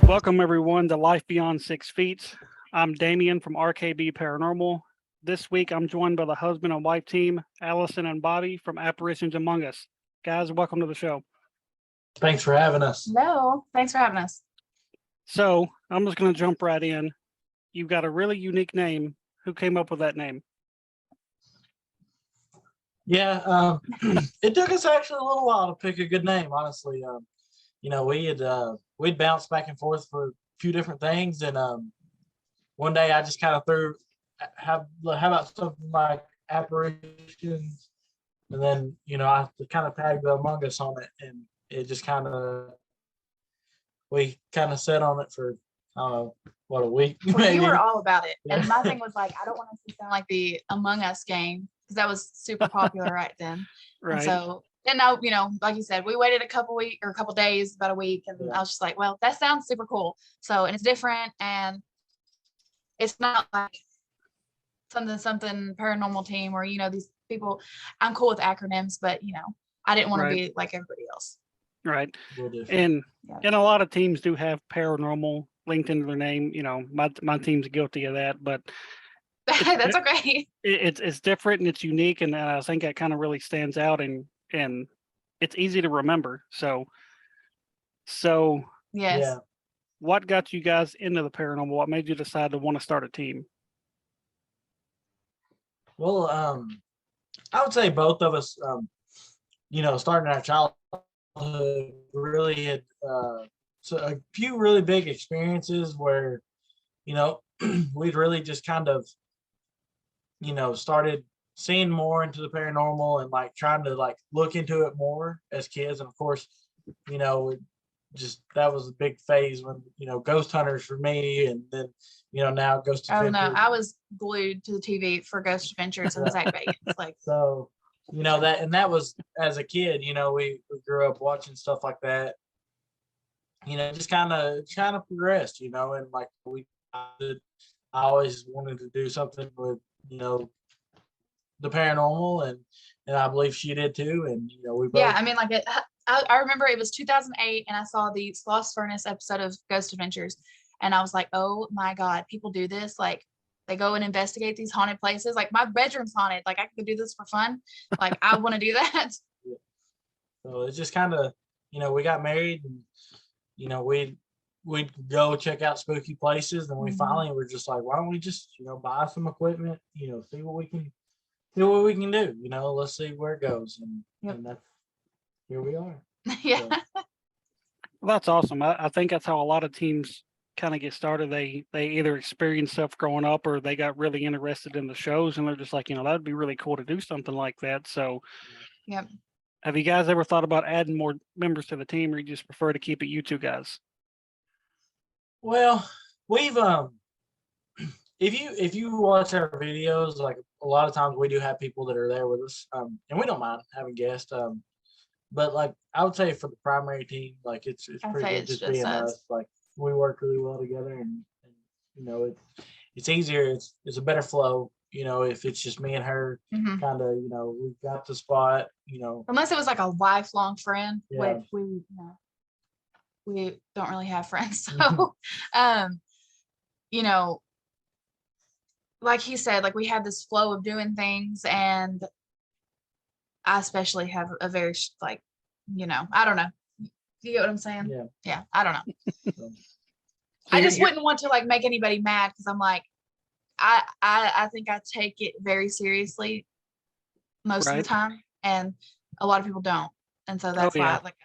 Welcome everyone to Life Beyond 6 Feet. I'm Damien from RKB Paranormal. This week I'm joined by the husband and wife team, Allison and Bobby from Apparitions Among Us. Guys, welcome to the show. Thanks for having us. No, thanks for having us. So I'm just going to jump right in. You've got a really unique name. Who came up with that name? Yeah, it took us actually a little while to pick a good name, honestly. We'd bounced back and forth for a few different things, and one day I just kind of threw, how about something like Apparitions, and then I kind of tagged the Among Us on it, and it just we kind of sat on it for a week. Well, you were all about it, Yeah. and my thing was like, I don't want us to sound like the Among Us game because that was super popular right then. Right. And so, and now, like you said, we waited a couple days, about a week, and Yeah. I was just like, well, that sounds super cool. So, and it's different, and it's not like something paranormal team or these people. I'm cool with acronyms, but I didn't want to be like everybody else. Right. We'll And Yeah. and a lot of teams do have paranormal linked into their name. My team's guilty of that, but That's okay. it's different and it's unique, and I think that kind of really stands out, and it's easy to remember. So Yes. Yeah. what got you guys into the paranormal? What made you decide to want to start a team? Well, I would say both of us, starting our childhood, really had so a few really big experiences where, we'd really just kind of, started seeing more into the paranormal and like trying to like look into it more as kids. And of course, that was a big phase when, ghost hunters for me, and then, now Ghost Oh Adventures. no, I was glued to the TV for Ghost Adventures and Zach Bagans. Like, So, that was as a kid, we grew up watching stuff like that. Just kind of progressed, and like I always wanted to do something with, the paranormal, and I believe she did too. And we both. yeah, I mean, like I remember it was 2008, and I saw the Lost Furnace episode of Ghost Adventures, and I was like, oh my God, people do this. Like, they go and investigate these haunted places. Like, my bedroom's haunted. Like, I could do this for fun. Like, I want to do that. Yeah. So it's just kind of, we got married, and we'd go check out spooky places, and we Mhm. finally were just like, why don't we just buy some equipment, see what we can do, let's see where it goes, and Yep. and that's here we are. Yeah. Well, that's awesome. I think that's how a lot of teams kind of get started. They either experience stuff growing up, or they got really interested in the shows, and they're just like, that'd be really cool to do something like that. So Yep. have you guys ever thought about adding more members to the team, or you just prefer to keep it you two guys? Well, we've if you watch our videos, like a lot of times we do have people that are there with us, and we don't mind having guests, but like I would say for the primary team, like it's I'd pretty say good it's just just being us. us. Like we work really well together, and it's easier. It's a better flow. If it's just me and her, Mhm. kind of, we've got the spot. Unless it was like a lifelong friend, Yeah. which we don't really have friends. Mhm. So, you know, like he said, like we have this flow of doing things, and I especially have a very I don't know. You get what I'm saying? Yeah. Yeah, I don't know. So, So I you're- just wouldn't want to like make anybody mad, because I'm like, I think I take it very seriously most of Right. the time, and a lot of people don't, and so that's yeah. why like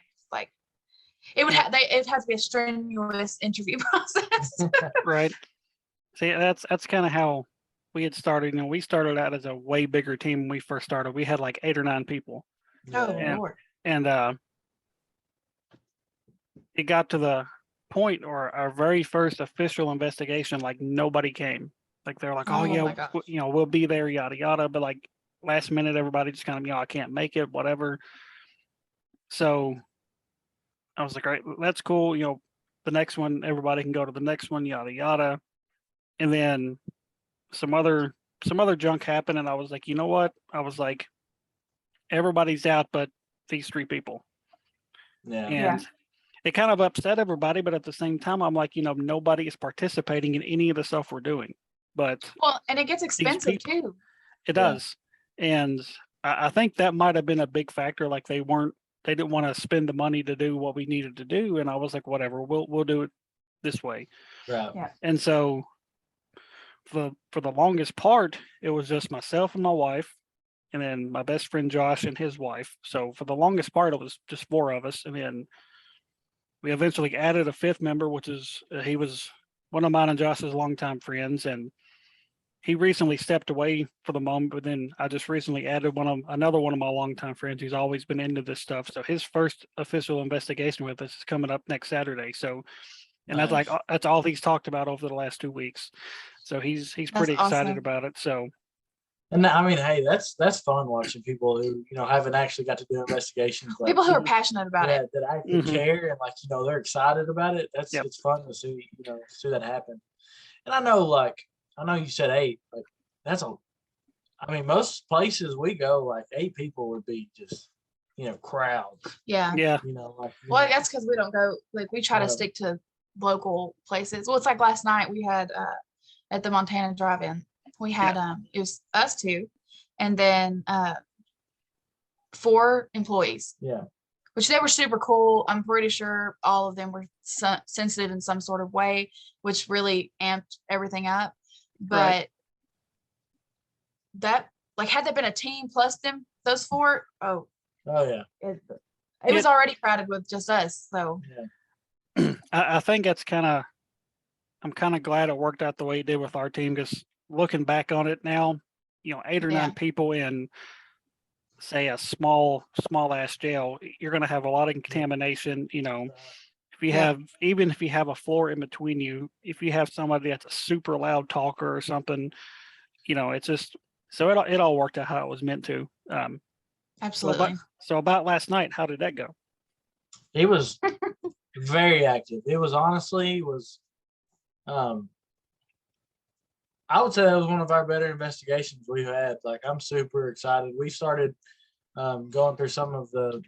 it would Yeah. it has to be a strenuous interview process. Right. See, that's kind of how we had started. We started out as a way bigger team when we first started. We had like 8 or 9 people, Oh yeah. Yeah. Lord. and it got to point or our very first official investigation, like nobody came. Like they're like, oh Oh yeah, my gosh. we'll be there, yada yada. But like last minute, everybody just kind of, I can't make it, whatever. So I was like, all right, that's cool. The next one, everybody can go to the next one, yada yada. And then some other junk happened, and I was like, you know what? I was like, everybody's out, but these 3 people. Yeah. And it kind of upset everybody, but at the same time, I'm like, nobody is participating in any of the stuff we're doing. But Well, and it gets expensive too. it Yeah. does. And I think that might have been a big factor. Like they didn't want to spend the money to do what we needed to do. And I was like, whatever, we'll do it this way. Right. Yeah. And so for the longest part, it was just myself and my wife, and then my best friend Josh and his wife. So for the longest part, it was just 4 of us. And then we eventually added a 5th member, which is he was one of mine and Josh's longtime friends, and he recently stepped away for the moment. But then I just recently added another one of my longtime friends who's always been into this stuff. So his first official investigation with us is coming up next Saturday. So, and that's like Nice. that's all he's talked about over the last 2 weeks. So he's pretty excited awesome. about it. So And I mean, hey, that's fun watching people who haven't actually got to do investigations. Like, People who are passionate about it. that actually Mhm. care and they're excited about it. Yep. It's fun to see see that happen. And I know you said 8, but I mean, most places we go, like 8 people would be just crowds. Yeah. yeah, Well, that's because we don't go, like we try to Yeah. stick to local places. Well, it's like last night we had at the Montana Drive-In, we had it was us 2 and then 4 employees, Yeah. which they were super cool. I'm pretty sure all of them were sensitive in some sort of way, which really amped everything up. But Right. that, like, had there been a team plus those 4, Oh yeah. it was already crowded with just us. So I think I'm kind of glad it worked out the way it did with our team, because looking back on it now, 8 or 9 Yeah. people in, say, a small ass jail, you're going to have a lot of contamination. If you Yeah. even if you have a floor in between you, if you have somebody that's a super loud talker or something, it's just, so it all worked out how it was meant to. absolutely. So about last night, how did that go? It was very active. It was honestly I would say that was one of our better investigations we've had. Like, I'm super excited. We started going through some of the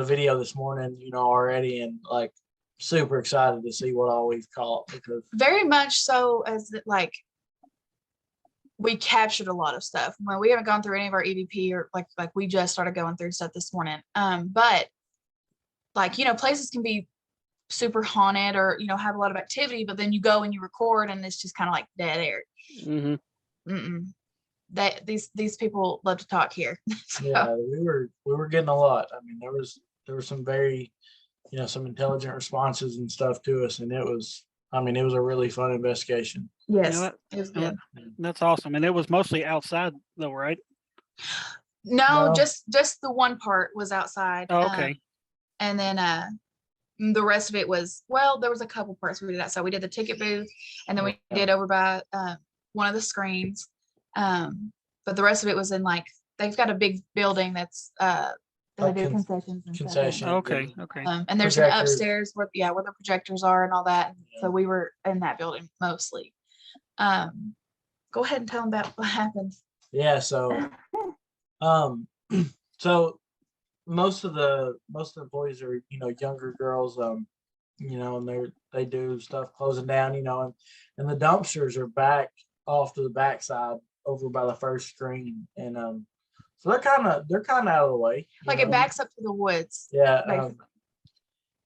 video this morning, already, and like super excited to see what all we've caught, because Very much so, as that, like, we captured a lot of stuff. Well, we haven't gone through any of our EVP, or like we just started going through stuff this morning. But like, places can be super haunted or have a lot of activity, but then you go and you record and it's just kind of like dead air. Mm-hmm. That these people love to talk here. So, yeah, we were getting a lot. I mean, there was some very some intelligent responses and stuff to us, and it was a really fun investigation. yes, that- it was yeah, good. That's awesome. And it was mostly outside though, right? No, No. just the one part was outside. Oh, okay. And then the rest of it was, well, there was a couple parts we did outside. We did the ticket booth, and then we Yeah. did over by one of the screens. But the rest of it was in, like, they've got a big building that's they Like do concessions and concession. stuff. Okay. Okay. And there's an Projectors. upstairs where the projectors are and all that. Yeah. So we were in that building mostly. Go ahead and tell them about what happened. Yeah, so so most of the employees are younger girls, and they do stuff closing down, and the dumpsters are back off to the backside over by the first screen, and so they're kind of out of the way, Like, it backs up to the woods. yeah. Basically.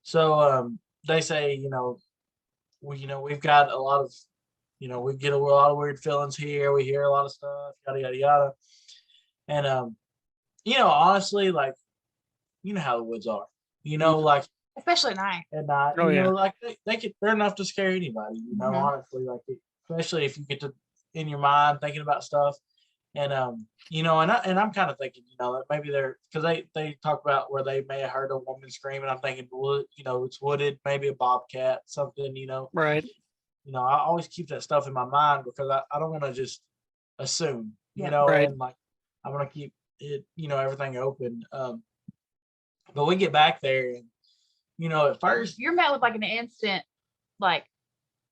So they say we've got a lot of we get a lot of weird feelings here, we hear a lot of stuff, yada yada yada, and honestly, like, how the woods are, like Especially at night. at night, Oh, yeah. like they're enough to scare anybody, Mhm. honestly, like, especially if you get to in your mind thinking about stuff, And I'm kind of thinking, that maybe they're, because they talk about where they may have heard a woman scream, and I'm thinking, well, it's wooded, maybe a bobcat, something, Right. I always keep that stuff in my mind because I don't want to just assume, Right. and like I want to keep it, everything open. But we get back there, and at first, You're met with like an instant like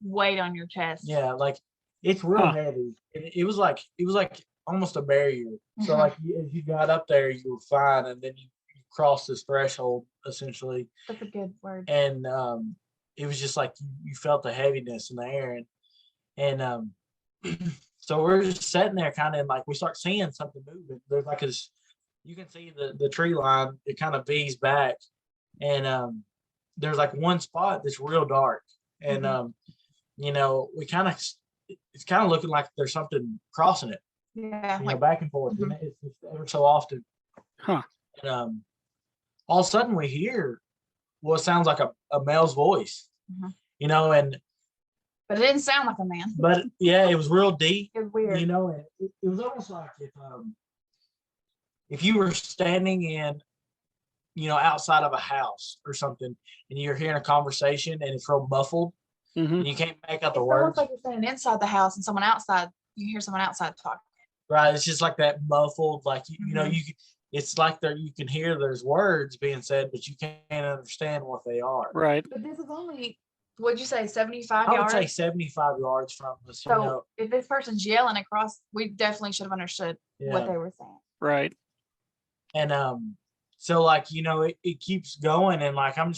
weight on your chest. yeah, like it's real heavy. It was like almost a barrier. So like as you got up there, you were fine, and then you crossed this threshold essentially. That's a good word. And it was just like you felt the heaviness in the air, and so we're just sitting there, kind of like we start seeing something moving. There's like this, you can see the tree line. It kind of V's back, and there's like one spot that's real dark, and we kind of, it's kind of looking like there's something crossing it. Yeah, like back and forth, and it's just ever so often. And all of a sudden we hear what sounds like a male's voice, and but it didn't sound like a man. But yeah, it was real deep. It was weird. And it was almost like if you were standing in, outside of a house or something, and you're hearing a conversation and it's real muffled, and you can't make out the words. It's like you're standing inside the house and someone outside, you hear someone outside talking. Right. It's just like that muffled, like, it's like you can hear there's words being said, but you can't understand what they are. Right. But this is only, what'd you say, 75 I would yards? say 75 yards from us. So if this person's yelling across, we definitely should have understood what they were saying. Right. And so like, it keeps going, and like I'm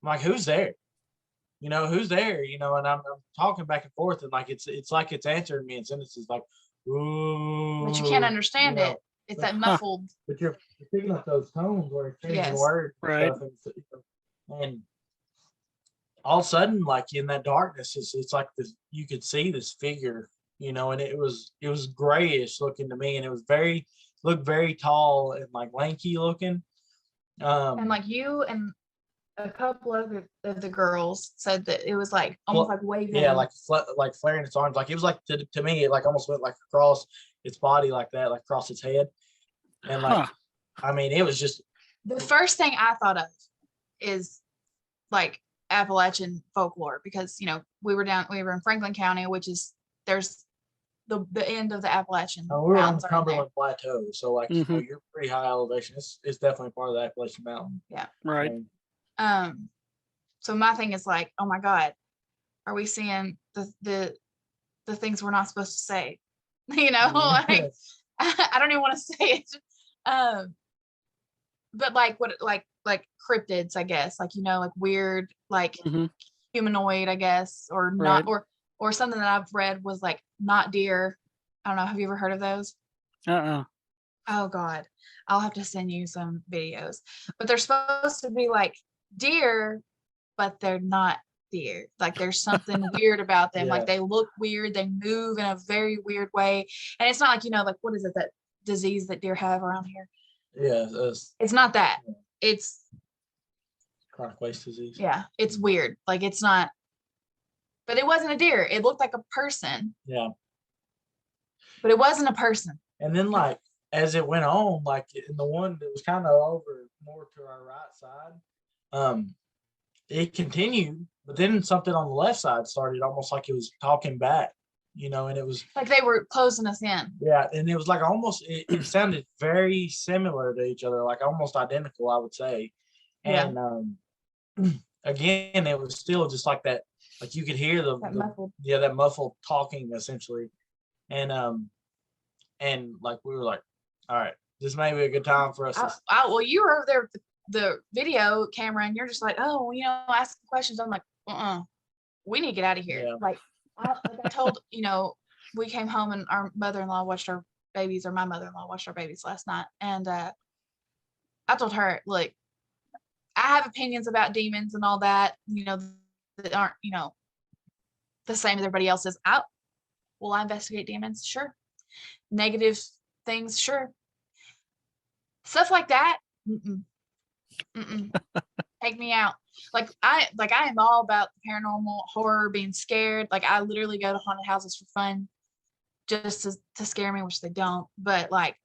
like, who's there? Who's there? And I'm talking back and forth, and like it's like it's answering me in sentences like, ooh. But you can't understand it. It's that muffled. But you're picking up those tones where it's changing words. Right. And all of a sudden, like in that darkness, it's like this, you could see this figure, and it was grayish looking to me, and it was looked very tall and like lanky looking. And like you and a couple of the girls said that it was like almost like waving. Yeah, like flaring its arms. Like it was like to me, it like almost went like across its body like that, like across its head. And like, I mean, it was just. The first thing I thought of is like Appalachian folklore, because we were in Franklin County, which is there's the end of the Appalachian. Oh, we're on the Cumberland Plateau, so like you're pretty high elevation. It's definitely part of the Appalachian Mountain. Yeah. Right. So my thing is like, oh my God, are we seeing the things we're not supposed to say? Like I don't even want to say it. But like what like cryptids, I guess, like like weird, like humanoid, I guess, or not, or something that I've read was like not deer. I don't know. Have you ever heard of those? Oh God, I'll have to send you some videos. But they're supposed to be like deer, but they're not deer. Like there's something weird about them. Like they look weird, they move in a very weird way, and it's not like like what is it, that disease that deer have around here? Yeah, it's not that. It's chronic waste disease. Yeah, it's weird. Like it's not. But it wasn't a deer. It looked like a person. Yeah. But it wasn't a person. And then like as it went on, like in the one that was kind of over more to our right side, it continued, but then something on the left side started almost like it was talking back, and it was like they were closing us in. Yeah, and it was like almost it sounded very similar to each other, like almost identical, I would say. And again, it was still just like that, like you could hear that muffled talking essentially. And like we were like, all right, this may be a good time for us. Well, you were over there with the video camera, and you're just like, oh, asking questions. I'm like, we need to get out of here. Yeah. Like I told, we came home and our mother-in-law watched our babies, or my mother-in-law watched our babies last night. And I told her, look, I have opinions about demons and all that, that aren't, the same as everybody else's. Will I investigate demons? Sure. Negative things? Sure. Stuff like that? Take me out. Like I am all about the paranormal, horror, being scared. Like I literally go to haunted houses for fun. just to scare me, which they don't. But like,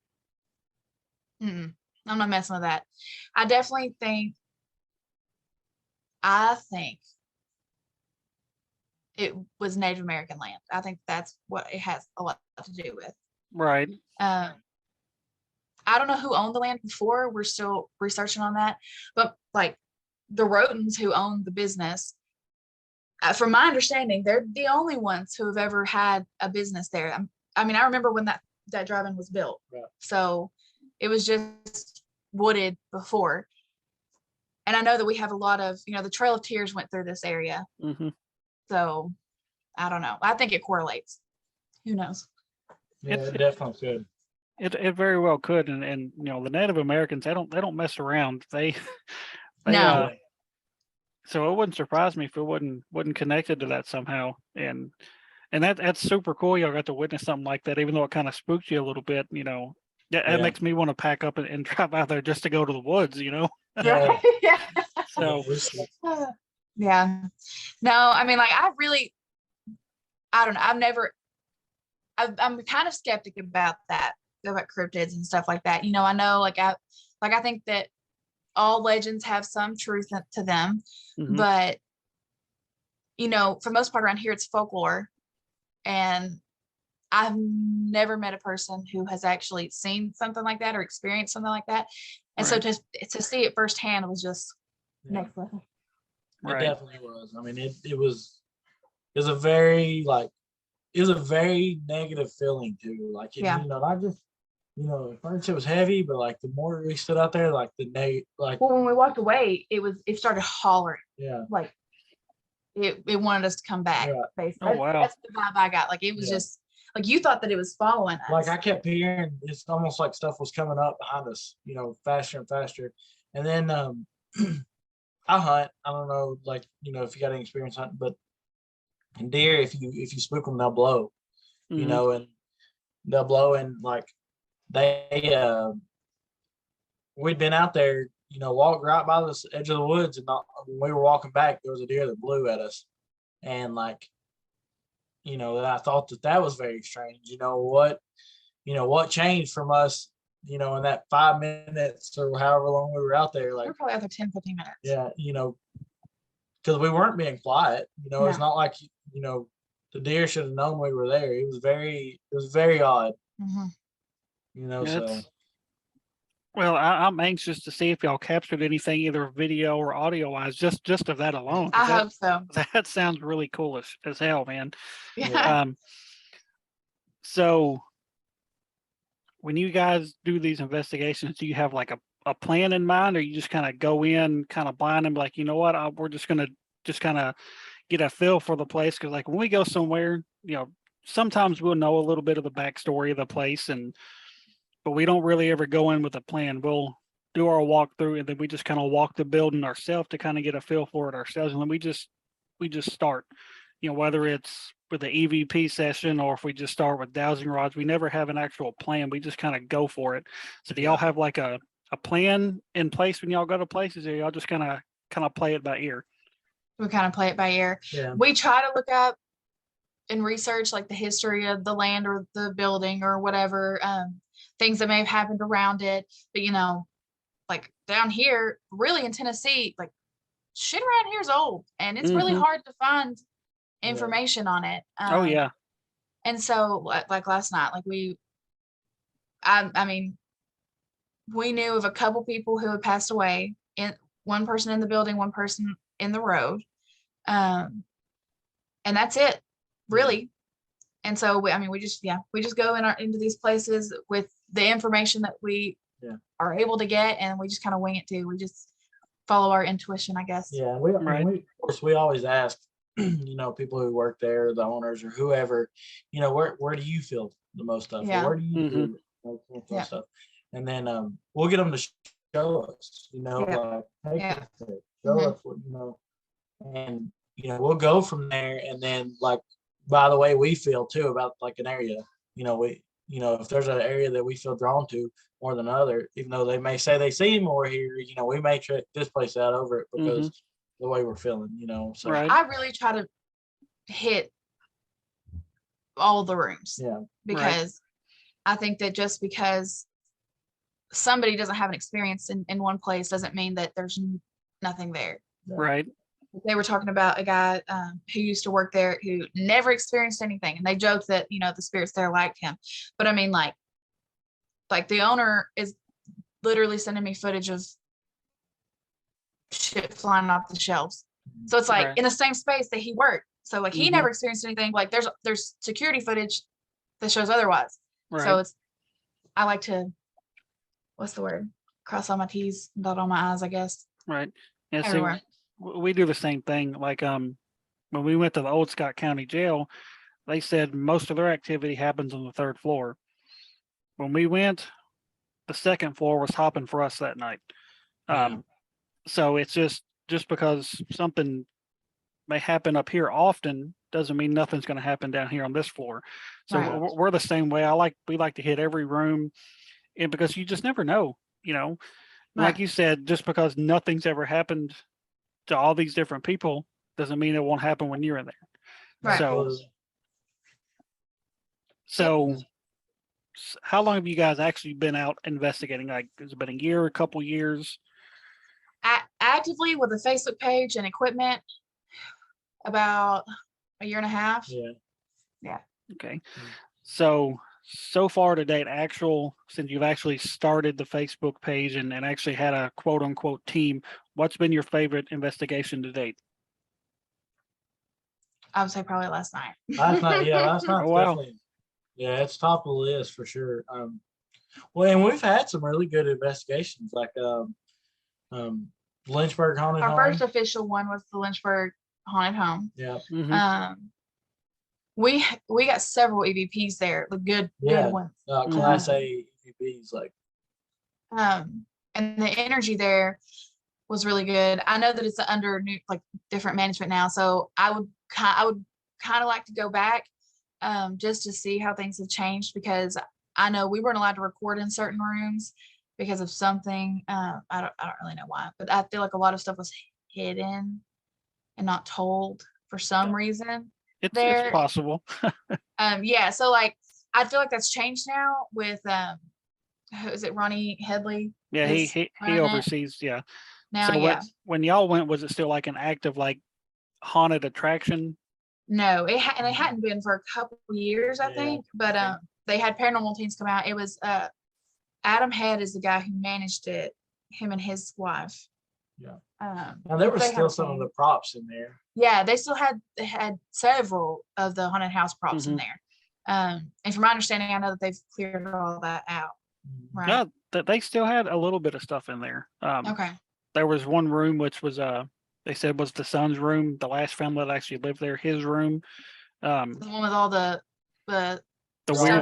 I'm not messing with that. I definitely think. I think it was Native American land. I think that's what it has a lot to do with. Right. I don't know who owned the land before. We're still researching on that. But like the Rotens who owned the business, from my understanding, they're the only ones who have ever had a business there. I mean, I remember when that drive-in was built. Yeah. So it was just wooded before. And I know that we have a lot of, the Trail of Tears went through this area. Mm-hmm. So I don't know. I think it correlates. Who knows? Yeah, it definitely could. It very well could, and the Native Americans, they don't mess around. They No. So it wouldn't surprise me if it wasn't connected to that somehow. And that's super cool. Y'all got to witness something like that, even though it kind of spooked you a little bit. That makes me want to pack up and drive out there just to go to the woods. Yeah. Yeah. So yeah. No, I mean, like, I don't know. I'm kind of skeptic about that, about cryptids and stuff like that. I know, I think that all legends have some truth to them, Mhm. but for the most part around here, it's folklore. And I've never met a person who has actually seen something like that or experienced something like that. And so to see it firsthand was just next level. It definitely was. I mean, it was a very negative feeling too. Like, not just, at first it was heavy, but like the more we stood out there, like well, when we walked away, it started hollering. Yeah. Like it wanted us to come back. Yeah. Basically. Oh, wow. That's the vibe I got. Like it was just like you thought that it was following us. Like I kept hearing, it's almost like stuff was coming up behind us, faster and faster. And then I hunt. I don't know, like, if you got any experience hunting, but deer, if you spook them, they'll blow. Mhm. And they'll blow, and like they we'd been out there, walked right by the edge of the woods, and when we were walking back, there was a deer that blew at us, and like, I thought that was very strange. What changed from us, in that 5 minutes or however long we were out there, like we're probably out there 10, 15 minutes. Yeah, because we weren't being quiet. No. It's not like the deer should have known we were there. It was very odd. Mm-hmm. So. Well, I'm anxious to see if y'all captured anything, either video or audio wise, just of that alone. I hope so. That sounds really cool as hell, man. Yeah. So when you guys do these investigations, do you have like a plan in mind, or you just kind of go in kind of blind and be like, what, we're just gonna just kind of get a feel for the place? Because like when we go somewhere, sometimes we'll know a little bit of the backstory of the place, but we don't really ever go in with a plan. We'll do our walkthrough, and then we just kind of walk the building ourselves to kind of get a feel for it ourselves, and then we just start. Whether it's with the EVP session or if we just start with dowsing rods, we never have an actual plan. We just kind of go for it. So do y'all have like a plan in place when y'all go to places, or y'all just kind of play it by ear? We kind of play it by ear. Yeah. We try to look up and research like the history of the land or the building or whatever, things that may have happened around it. But like down here, really in Tennessee, like shit around here is old, and it's really hard to find information on it. Oh yeah. And so like last night, like I mean, we knew of a couple people who had passed away, one person in the building, one person in the road. And that's it, really. And so we just go into these places with the information that we are able to get, and we just kind of wing it too. We just follow our intuition, I guess. Yeah, we of course we always ask, people who work there, the owners or whoever, where do you feel the most stuff? Yeah. Where do you feel stuff? And then we'll get them to show us, like, hey, show us what and we'll go from there. And then, like, by the way we feel too about like an area, if there's an area that we feel drawn to more than other, even though they may say they see more here, we may check this place out over it because the way we're feeling, so. Right. I really try to hit all the rooms. Yeah. Because I think that just because somebody doesn't have an experience in one place doesn't mean that there's nothing there. Right. They were talking about a guy who used to work there who never experienced anything, and they joked that the spirits there liked him. But I mean, like the owner is literally sending me footage of shit flying off the shelves. So it's like Right. in the same space that he worked. So like he Mhm. never experienced anything. Like there's security footage that shows otherwise. Right. So I like to, what's the word? Cross all my T's, dot all my I's, I guess. Right. Yeah. See, Everywhere. we do the same thing. Like when we went to the old Scott County Jail, they said most of their activity happens on the 3rd floor. When we went, the 2nd floor was hopping for us that night. Yeah. So it's just because something may happen up here often doesn't mean nothing's going to happen down here on this floor. So Right. we're the same way. We like to hit every room, and because you just never know, Right. like you said, just because nothing's ever happened to all these different people doesn't mean it won't happen when you're in there. Right. So how long have you guys actually been out investigating? Like, has it been a year, a couple years? Actively with a Facebook page and equipment, about a year and a half. Yeah. Okay. Mm. So far to date, since you've actually started the Facebook page and actually had a quote unquote team, what's been your favorite investigation to date? I would say probably last night. Last night, Oh, wow. definitely. Yeah, it's top of the list for sure. Well, and we've had some really good investigations, like Lynchburg Haunted Our Home. first official one was the Lynchburg Haunted Home. Yeah. Mhm. We got several EVPs there, the good ones. Class A EVPs, like. And the energy there was really good. I know that it's under new, like different management now, so I would kind of like to go back just to see how things have changed, because I know we weren't allowed to record in certain rooms because of something. I don't really know why, but I feel like a lot of stuff was hidden and not told for some reason. It's possible. Yeah, so like I feel like that's changed now with who is it, Ronnie Headley? Yeah, is he running it oversees. Yeah. now. So Yeah, when y'all went, was it still like an active like haunted attraction? no, it hadn't been for a couple of years, I Yeah, think. But okay. they had paranormal teams come out. It was Adam Head is the guy who managed it, him and his wife. Yeah. Now there was still some of the props in there. Yeah, they still had several of the haunted house props in Mhm. there. And from my understanding, I know that they've cleared all that out. Right. Yeah, they still had a little bit of stuff in there. Okay. There was one room which was they said was the son's room, the last family that actually lived there, his room. The one with all the weird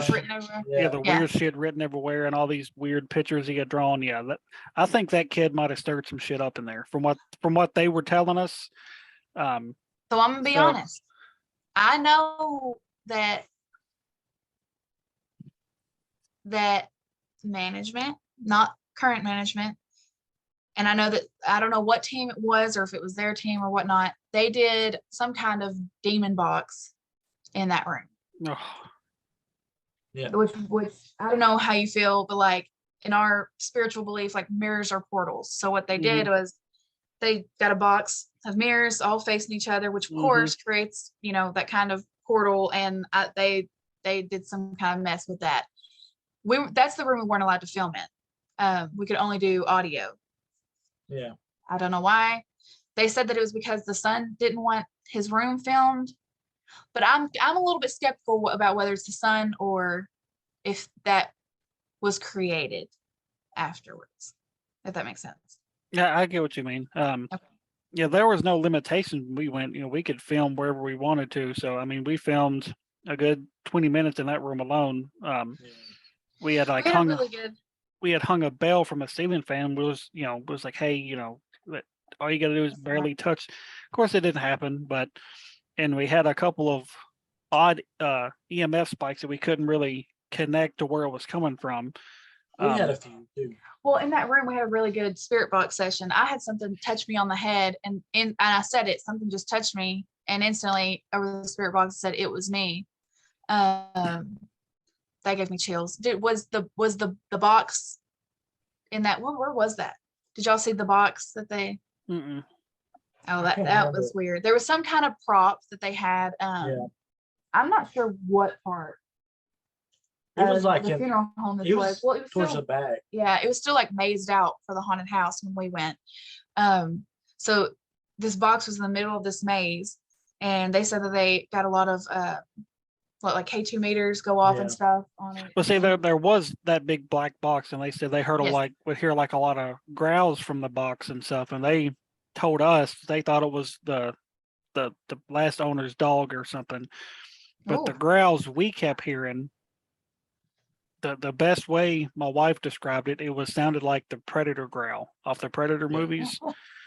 stuff written over. the weird shit written everywhere and all these weird pictures he had drawn. Yeah, I think that kid might have stirred some shit up in there from what they were telling us. So I'm gonna be honest. I know that management, not current management, and I know that I don't know what team it was or if it was their team or whatnot. They did some kind of demon box in that room. Oh, Yeah. Which I don't know how you feel, but like in our spiritual belief, like mirrors are portals. So what they did was they got a box of mirrors all facing each other, which of course creates, that kind of portal. And they did some kind of mess with that. That's the room we weren't allowed to film in. We could only do audio. Yeah. I don't know why. They said that it was because the son didn't want his room filmed. But I'm a little bit skeptical about whether it's the son or if that was created afterwards, if that makes sense. yeah, I get what you mean. Yeah, there was no limitation when we went. We could film wherever we wanted to. So I mean, we filmed a good 20 minutes in that room alone. We had like we had hung a bell from a ceiling fan. Was like, hey, all you got to do is barely touch. Of course, it didn't happen, and we had a couple of odd EMF spikes that we couldn't really connect to where it was coming from. We had a few too. Well, in that room, we had a really good spirit box session. I had something touch me on the head, and I said it. Something just touched me, and instantly over the spirit box said it was me. That gave me chills. Was the box in that one? Where was that? Did y'all see the box that they? Mm-mm. Oh, I that can't that remember. was weird. There was some kind of prop that they had. Yeah. I'm not sure what part. It was like the in, funeral home this it was. was Well, it was towards still, the back. yeah, it was still like mazed out for the haunted house when we went. So this box was in the middle of this maze, and they said that they got a lot of like K2 meters go off and Yeah. stuff on it. Well, see, and there was that big black box, and they said they heard Yes. would hear like a lot of growls from the box and stuff, and they told us they thought it was the last owner's dog or something. But the Ooh. growls we kept hearing, the best way my wife described it, it was sounded like the Predator growl off the Predator Yeah. movies.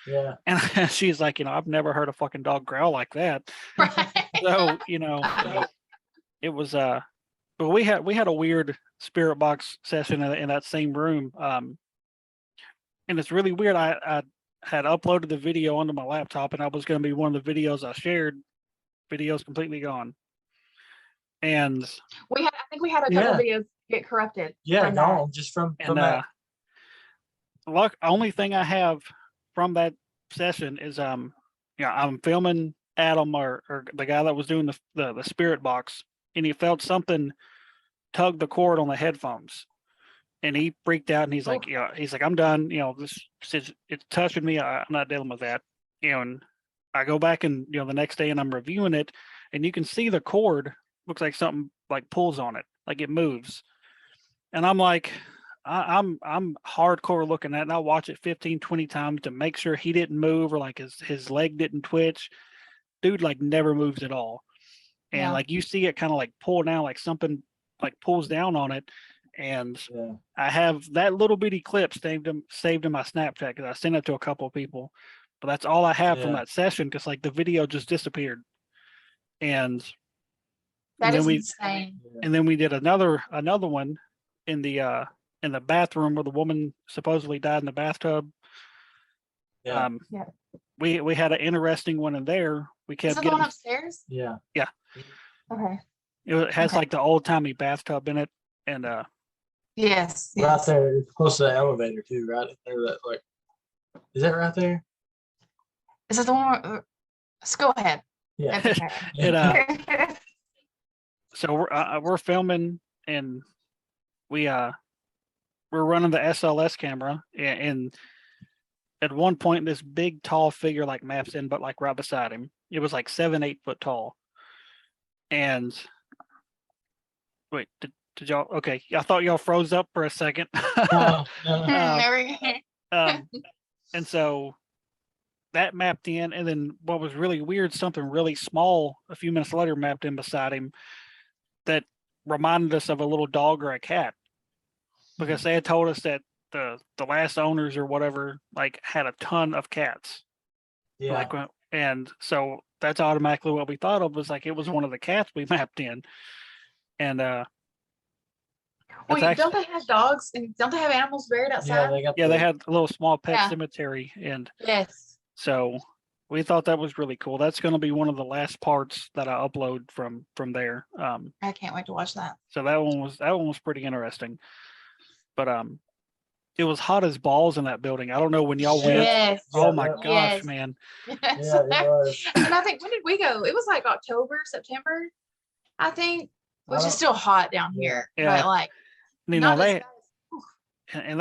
Yeah. And she's like, I've never heard a fucking dog growl like that. Right. So, it was but we had a weird spirit box session in that same room. And it's really weird. I had uploaded the video onto my laptop, and I was going to be one of the videos I shared. Video's completely gone. And I think we had a couple videos get corrupted. Yeah, from that. gone just from that. Only thing I have from that session is I'm filming Adam or the guy that was doing the spirit box, and he felt something tug the cord on the headphones, and he freaked out, and he's like, I'm done. It's touching me. I'm not dealing with that. And I go back and the next day and I'm reviewing it, and you can see the cord looks like something like pulls on it, like it moves. And I'm like, I'm hardcore looking at it, and I watch it 15, 20 times to make sure he didn't move or like his leg didn't twitch. Dude like never moves at all. And Yeah. like you see it kind of like pull down, like something like pulls down on it. And I have that little bitty clip saved in my Snapchat because I sent it to a couple of people. But that's all I have from that session because like the video just disappeared. And That is then insane. And then we did another one in the bathroom where the woman supposedly died in the bathtub. Yeah. We had an interesting one in there. We kept Is it the getting one upstairs? Yeah. Yeah. Okay. It has like the old timey bathtub in it, and Yes. Right there, it's close to the elevator too, right there. That like, is that right there? Is it the one? Let's go ahead. Yeah. That's okay. So we're filming, and we're running the SLS camera, and at one point this big tall figure like maps in, but like right beside him. It was like 7-8 foot tall. And wait, did y'all? Okay, I thought y'all froze up for a second. No. And so that mapped in, and then what was really weird, something really small a few minutes later mapped in beside him that reminded us of a little dog or a cat, because they had told us that the last owners or whatever like had a ton of cats. Yeah. And so that's automatically what we thought of, was like it was one of the cats we mapped in. And Wait, don't they have dogs and don't they have animals buried outside? They had a little small pet cemetery, and yes. So we thought that was really cool. That's going to be one of the last parts that I upload from there. I can't wait to watch that. So that one was pretty interesting. But it was hot as balls in that building. I don't know when y'all went. Yes. Oh my gosh, man. Yes. Yeah, it was. And I think, when did we go? It was like October, September, I think, which is still hot down here. Yeah. But like, They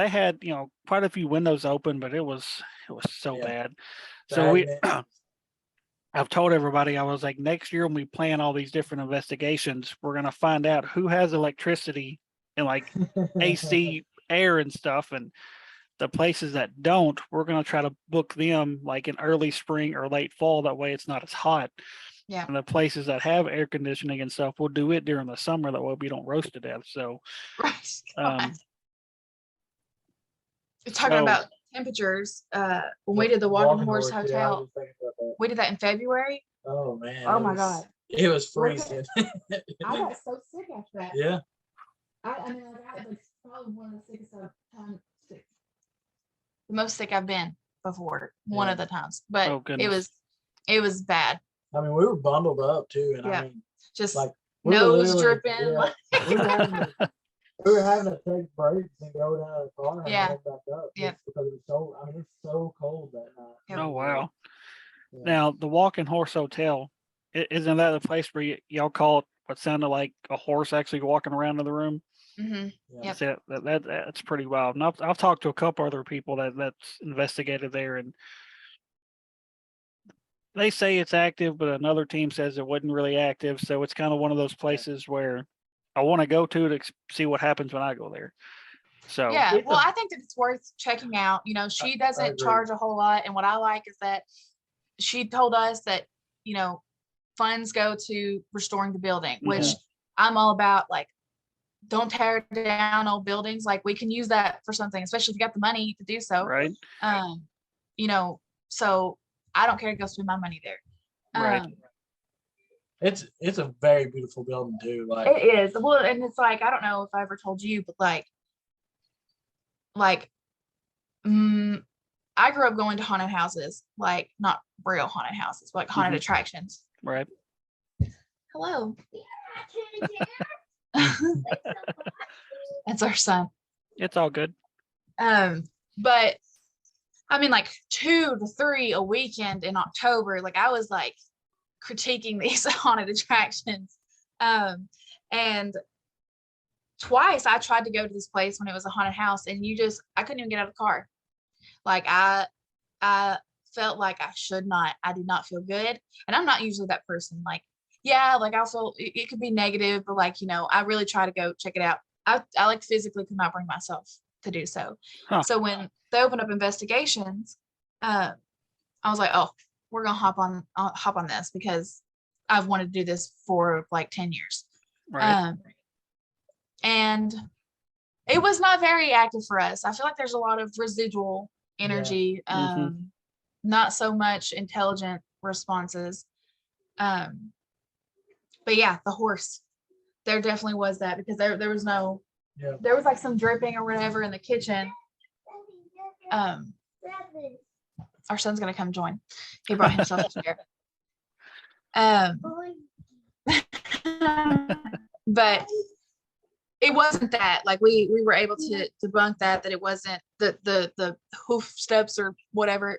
had quite a few windows open, but it was so bad. So I've told everybody, I was like, next year when we plan all these different investigations, we're gonna find out who has electricity and like AC air and stuff, and the places that don't, we're gonna try to book them like in early spring or late fall. That way it's not as hot. Yeah. And the places that have air conditioning and stuff, we'll do it during the summer. That way we don't roast to death. So right. Talking about temperatures, when we did the Walking Horse Hotel, we did that in February. Oh man. Oh my God. It was freezing. I got so sick after that. Yeah. I mean, I got like probably one of the sickest I've sick. The most sick I've been before, one of the times. But it was bad. I mean, we were bundled up too, and I mean, just like We were nose literally- dripping. yeah, like- we were having to take breaks and go down to the car and Yeah. head back up. Yep. Just because it was so, I mean, it's so cold that night. Yep. Oh, wow. Yeah. Now, the Walking Horse Hotel, isn't that the place where y'all call it what sounded like a horse actually walking around in the room? Mhm. Yeah. Yep. So that's pretty wild. And I've talked to a couple other people that's investigated there, and they say it's active, but another team says it wasn't really active. So it's kind of one of those places where I want to go to see what happens when I go there. So Yeah. It's Well, a- I think that it's worth checking out. You know, she doesn't agree. charge a whole lot. And what I like is that she told us that, you know, funds go to restoring the building, which Mhm. I'm all about. Like, don't tear down old buildings. Like, we can use that for something, especially if you got the money to do so. right, You know, so I don't care to go spend my money there. Right. It's a very beautiful building too. Like It is. Well, and it's like, I don't know if I ever told you, but I grew up going to haunted houses, like not real haunted houses, but like haunted Mhm. attractions. right. Hello. That's our son. It's all good. But I mean, like 2 to 3 a weekend in October, like I was like critiquing these haunted attractions. And twice I tried to go to this place when it was a haunted house, and I couldn't even get out of the car. Like I felt like I should not. I did not feel good, and I'm not usually that person. Like, yeah, like I feel it could be negative, but like, you know, I really try to go check it out. I like physically could not bring myself to do so. Huh. So when they opened up investigations, I was like, oh, we're gonna hop on this because I've wanted to do this for like 10 years. Right. And it was not very active for us. I feel like there's a lot of residual energy, Mhm. not so much intelligent responses. But yeah, the horse, there definitely was that, because there was no, Yeah. there was like some dripping or whatever in the kitchen. Our son's gonna come join. He brought himself a chair. But it wasn't that. Like we were able to debunk that it wasn't the hoof steps or whatever.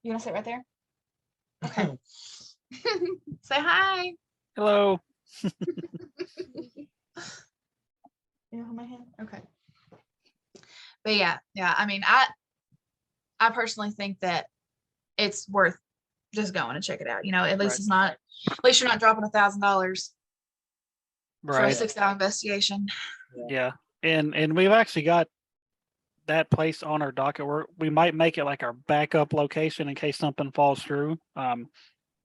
You wanna sit right there? Okay. Say hi. Hello. You hold my hand? Okay. But yeah. I mean, I personally think that it's worth just going and check it out. You know, at least Right. it's not. At least you're not dropping $1,000 for a Right. 6-hour investigation. Yeah. And we've actually got that place on our docket. We might make it like our backup location in case something falls through.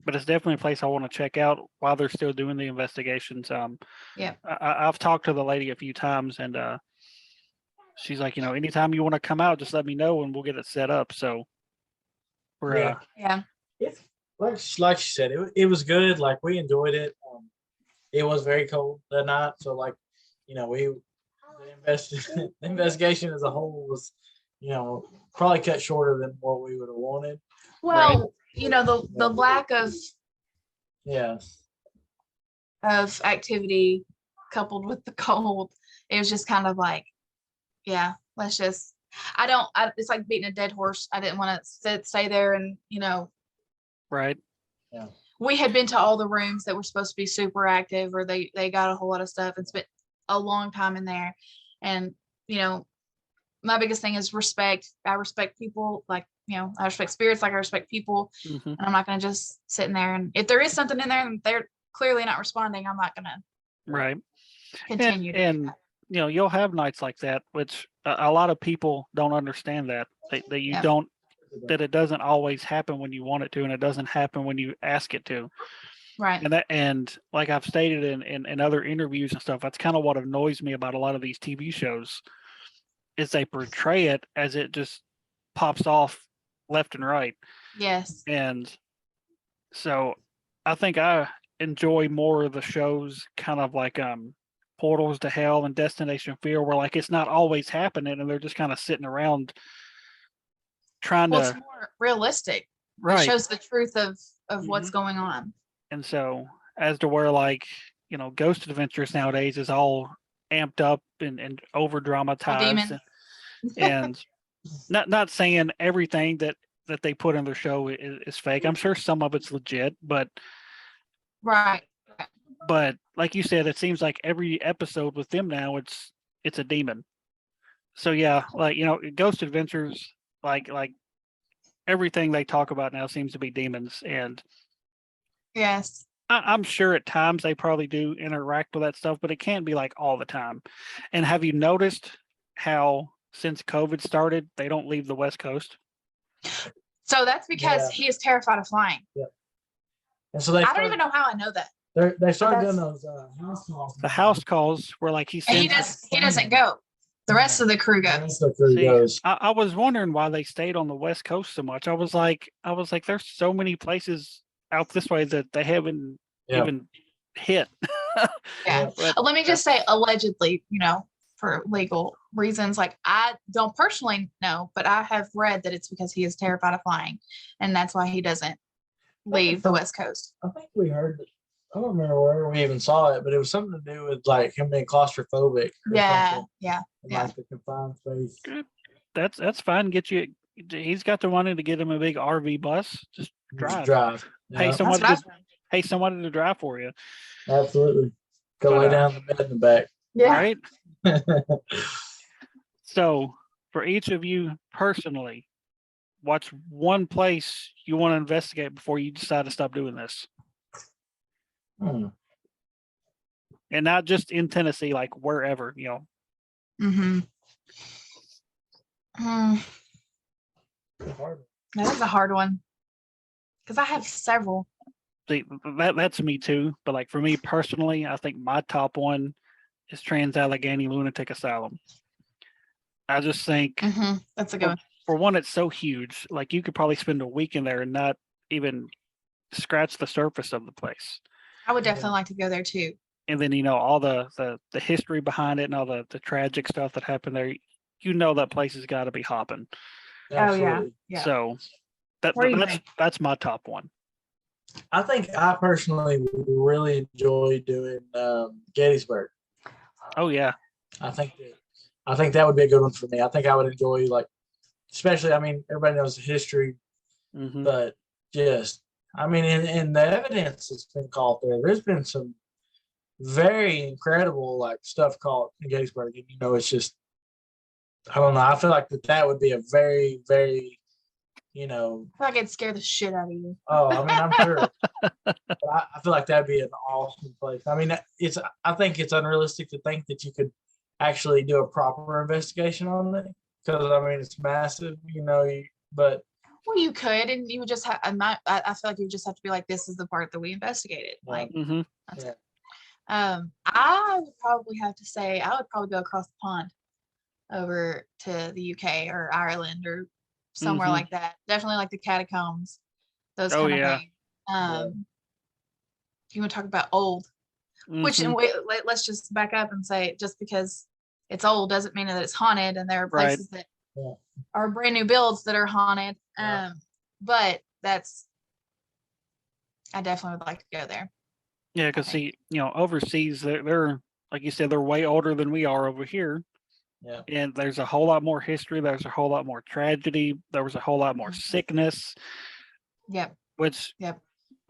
But it's definitely a place I want to check out while they're still doing the investigations. Yeah. I've talked to the lady a few times, and she's like, you know, anytime you want to come out, just let me know and we'll get it set up. So we're Yeah. Yeah. It's like she said, it was good. Like we enjoyed it. It was very cold that night, so like, you know, the investigation as a whole was, you know, probably cut shorter than what we would have wanted. Well, you know, the lack of Yeah. activity coupled with the cold, it was just kind of like, yeah, let's just. It's like beating a dead horse. I didn't want to stay there, and you know, right. we had been to all the rooms that were supposed to be super active, or they got a whole lot of stuff and spent a long time in there. And you know, my biggest thing is respect. I respect people, like, you know, I respect spirits like I respect people. Mhm. And I'm not going to just sit in there, and if there is something in there and they're clearly not responding, I'm not going to Right. continue to do And that. you know, you'll have nights like that, which a lot of people don't understand that you Yeah. don't, that it doesn't always happen when you want it to, and it doesn't happen when you ask it to. Right. And like I've stated in other interviews and stuff, that's kind of what annoys me about a lot of these TV shows, is they portray it as it just pops off left and right. Yes. And so I think I enjoy more of the shows kind of like Portals to Hell and Destination Fear, where like it's not always happening and they're just kind of sitting around trying Well, to it's more realistic. It right. shows the truth of what's going on. And so as to where like, Ghost Adventures nowadays is all amped up and over All dramatized, demon. and not saying everything that they put in their show is fake. I'm sure some of it's legit, but Right. like you said, it seems like every episode with them now it's a demon. So yeah, like Ghost Adventures, like everything they talk about now seems to be demons, and Yes. I'm sure at times they probably do interact with that stuff, but it can't be like all the time. And have you noticed how since COVID started, they don't leave the West Coast? So that's because Yeah. he is terrified of flying. And so they I don't even know how I know that. they started doing that's- those house calls. The house calls were like he And he sends. doesn't go. The rest of the crew goes. The crew See, goes. I was wondering why they stayed on the West Coast so much. I was like, there's so many places out this way that they haven't Yeah. even hit. Yeah. But Let me just say, allegedly, for legal reasons. Like, I don't personally know, but I have read that it's because he is terrified of flying, and that's why he doesn't leave the West Coast. I think we heard it. I don't remember where we even saw it, but it was something to do with like him being claustrophobic. Or Yeah. something, Yeah. in, Yeah. like the confined space. that's fine. He's got the money to get him a big RV bus. Just drive. Pay Yeah, somebody That's to what pay somebody to drive for you, absolutely. Go But, lay down in the bed in the back. Yeah. right? So for each of you personally, what's one place you want to investigate before you decide to stop doing this? Hmm. And not just in Tennessee, like wherever, Mm-hmm. That is a hard one because I have several. See, that's me too. But like for me personally, I think my top one is Trans-Allegheny Lunatic Asylum. I just think Mm-hmm. That's a good one. for one, it's so huge. Like you could probably spend a week in there and not even scratch the surface of the place. I would definitely like to go there too. And then all the history behind it and all the tragic stuff that happened there. That place has got to be hopping. Absolutely. Yeah. So What do you that's think? that's my top one. I think I personally would really enjoy doing Gettysburg. Oh yeah. I think that would be a good one for me. I think I would enjoy especially. I mean, everybody knows the history, Hmm. but just in the evidence that's been caught there, there's been some very incredible stuff caught in Gettysburg, and it's just I don't know. I feel like that would be a very, very, I feel like it'd scare the shit out of you. oh, I mean, I'm sure. But I feel like that'd be an awesome place. I mean, I think it's unrealistic to think that you could actually do a proper investigation on it because I mean it's massive, but Well, you could, and you would just have. I feel like you would just have to be like, "This is the part that we investigated." Like, Hmm. I would probably have to say I would probably go across the pond over to the UK or Ireland or somewhere Mhm. like that. Definitely like the catacombs, those Oh, kind of yeah. things. If you want to talk about old, which Mhm. and let's just back up and say just because it's old doesn't mean that it's haunted, and there are Right. places that Yeah. are brand new builds that are haunted. Yeah. But I definitely would like to go there. Yeah, because see, overseas, they're like you said, they're way older than we are over here, yeah, and there's a whole lot more history. There's a whole lot more tragedy. There was a whole lot more Mhm. sickness, Yep. which Yep.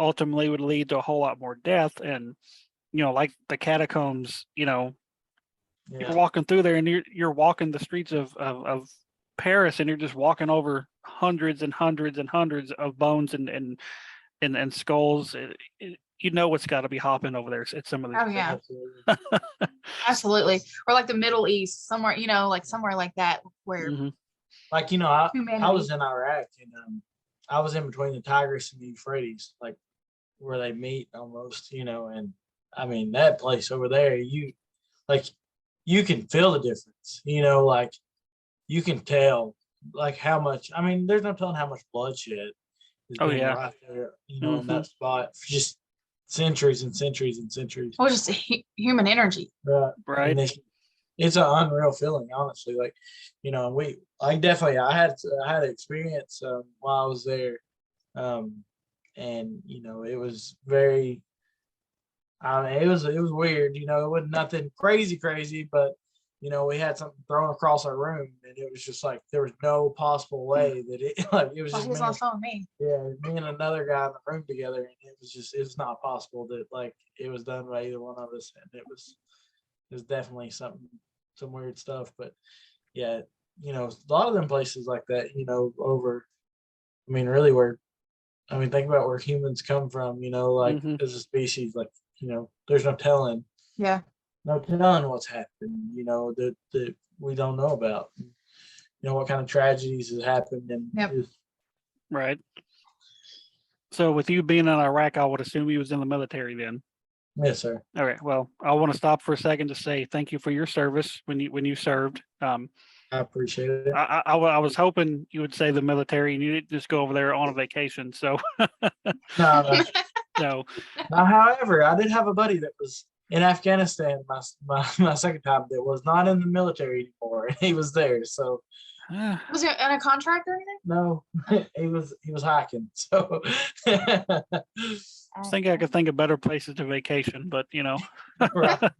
ultimately would lead to a whole lot more death. And like the catacombs, you're yeah, walking through there, and you're walking the streets of Paris, and you're just walking over hundreds and hundreds and hundreds of bones and skulls. What's got to be hopping over there at some of these. Oh yeah, absolutely. absolutely. Or like the Middle East, somewhere, like somewhere like that where Mhm. I humanity. was in Iraq and I was in between the Tigris and the Euphrates, like where they meet almost, and I mean that place over there, you can feel the difference, like you can tell how much. I mean, there's no telling how much bloodshed is Oh, being yeah. right there, in Mhm. that spot for just centuries and centuries and centuries. Or just human energy. Right. Right. And it's an unreal feeling, honestly. I had an experience while I was there, and it was very. I mean, it was weird. You know, it wasn't nothing crazy, but you know, we had something thrown across our room, and it was just like there was no possible way that it like it was Well, just he was on the phone with me. me and another guy in the room together, and it was not possible that like it was done by either one of us, and it was definitely some weird stuff. But yeah, you know, a lot of them places like that, you know, over. I mean, really, think about where humans come from. You know, like Mhm. as a species, like you know, there's Yeah. no telling what's happened. You know that we don't know about. You know what kind of tragedies has happened, and Yep. Right. So with you being in Iraq, I would assume you was in the military then. yes, sir. All right. Well, I want to stop for a second to say thank you for your service when you served. I appreciate it. I was hoping you would say the military and you didn't just go over there on a vacation. So No, so now, however, I did have a buddy that was in Afghanistan my second time that was not in the military anymore, and he was there. So Was he in a contract or anything? no, he was hiking. So I think I could think of better places to vacation, but you know. right.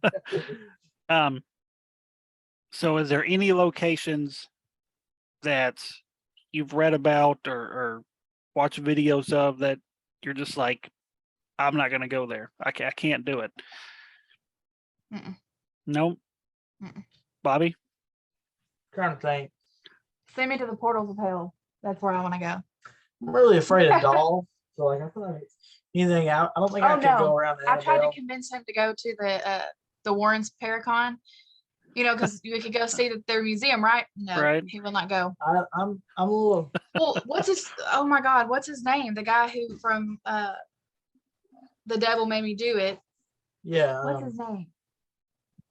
So is there any locations that you've read about or watched videos of that you're just like, I'm not going to go there. I can't do it. Mm-mm. Nope. Mm-mm. Bobby? Trying to think. Send me to the portals of hell. That's where I want to go. I'm really afraid of dolls. So like I feel like anything out. I don't think I Oh, could no. go around I tried to Annabelle. convince him to go to the Warrens Paracon, you know, because we could go see their museum, right? No, Right. he will not go. I'm a little. Well, oh my God, what's his name? The guy who from The Devil Made Me Do It. Yeah. What's his name?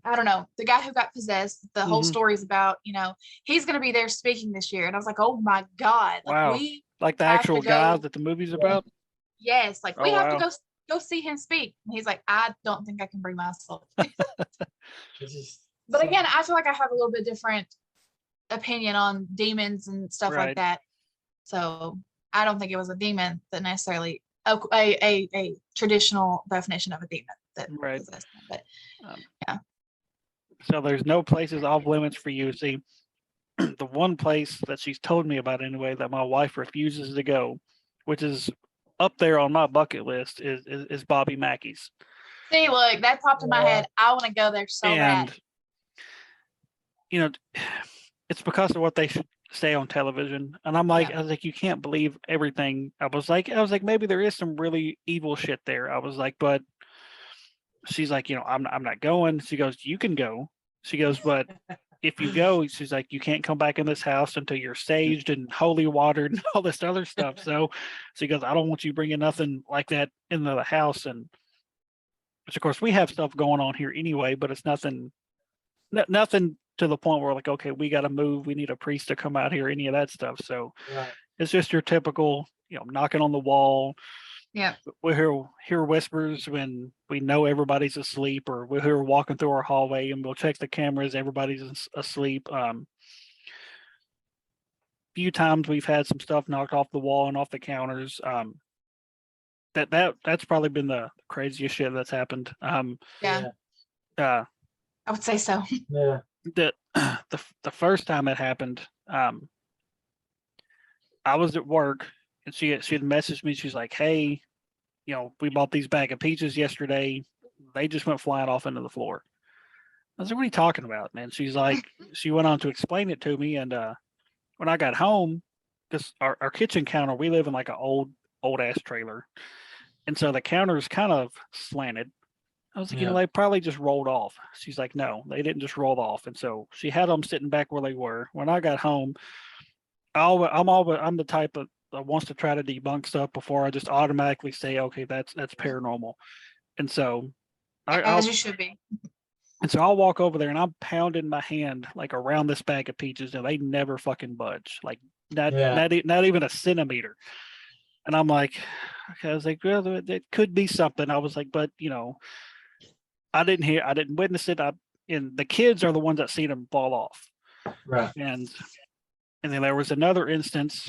I don't know. The guy who got possessed, the whole Mhm. story's about, you know, he's going to be there speaking this year. And I was like, oh my God. Like Wow. we Like the have actual to guy go- that the movie's Yeah. about? Yes, like we Oh, have wow. to go see him speak. And he's like, I don't think I can bring myself. It's just But again, I feel like I have a little bit different opinion on demons and stuff Right. like that. So I don't think it was a demon that necessarily a traditional definition of a demon that Right. possessed him. But So there's no places off limits for you. See, the one place that she's told me about anyway that my wife refuses to go, which is up there on my bucket list, is Bobby Mackey's. see, look, that popped in my head. I want to go there so And bad. you know, it's because of what they should say on television. And I'm like, I was like, you can't believe everything. I was like, maybe there is some really evil shit there. I was like, but she's like, you know, I'm not going. She goes, you can go. She goes, but if you go, she's like, you can't come back in this house until you're saged and holy watered and all this other stuff. So she goes, I don't want you bringing nothing like that into the house. And which of course we have stuff going on here anyway, but it's nothing to the point where like, okay, we got to move. We need a priest to come out here, any of that stuff. So right. it's just your typical, you know, knocking on the wall. Yeah. We hear whispers when we know everybody's asleep, or we hear walking through our hallway and we'll check the cameras. Everybody's asleep. Few times we've had some stuff knocked off the wall and off the counters. That's probably been the craziest shit that's happened. Yeah, I would say so. Yeah. The first time it happened, I was at work and she had messaged me. She's like, hey, you know, we bought these bag of peaches yesterday. They just went flying off into the floor. I was like, what are you talking about? And she's like, she went on to explain it to me. And when I got home, because our kitchen counter, we live in like an old ass trailer. And so the counter is kind of slanted. I was like, you know, they probably just rolled off. She's like, no, they didn't just roll off. And so she had them sitting back where they were. When I got home, I'm the type of that wants to try to debunk stuff before I just automatically say, okay, that's paranormal. And so As you should be. And so I'll walk over there and I'm pounding my hand like around this bag of peaches and they never fucking budge. Like not even a centimeter. And I'm like, okay, I was like, well, it could be something. I was like, but you know, I didn't witness it. And the kids are the ones that seen them fall off. Right. And then there was another instance.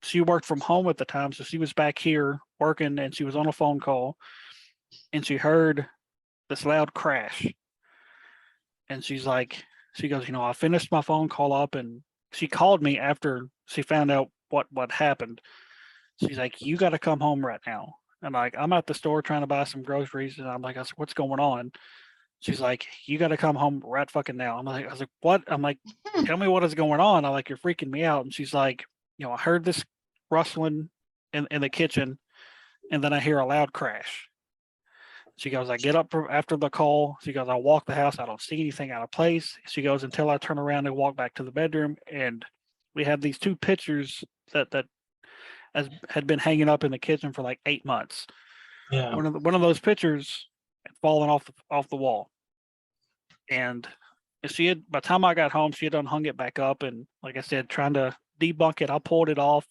She worked from home at the time, so she was back here working and she was on a phone call. and she heard this loud crash. And she goes, I finished my phone call up, and she called me after she found out what happened. She's like, you got to come home right now. And I'm at the store trying to buy some groceries, and I said, what's going on? She's like, you got to come home right fucking now. I was like, what? I'm like, tell me what is going on. I'm like, you're freaking me out. And she's like, I heard this rustling in the kitchen, and then I hear a loud crash. She goes, I get up after the call. She goes, I walk the house. I don't see anything out of place. She goes, until I turn around and walk back to the bedroom. And we have these two pictures that had been hanging up in the kitchen for like 8 months. Yeah. One of those pictures had fallen off the wall. And by the time I got home, she had unhung it back up. And like I said, trying to debunk it, I pulled it off.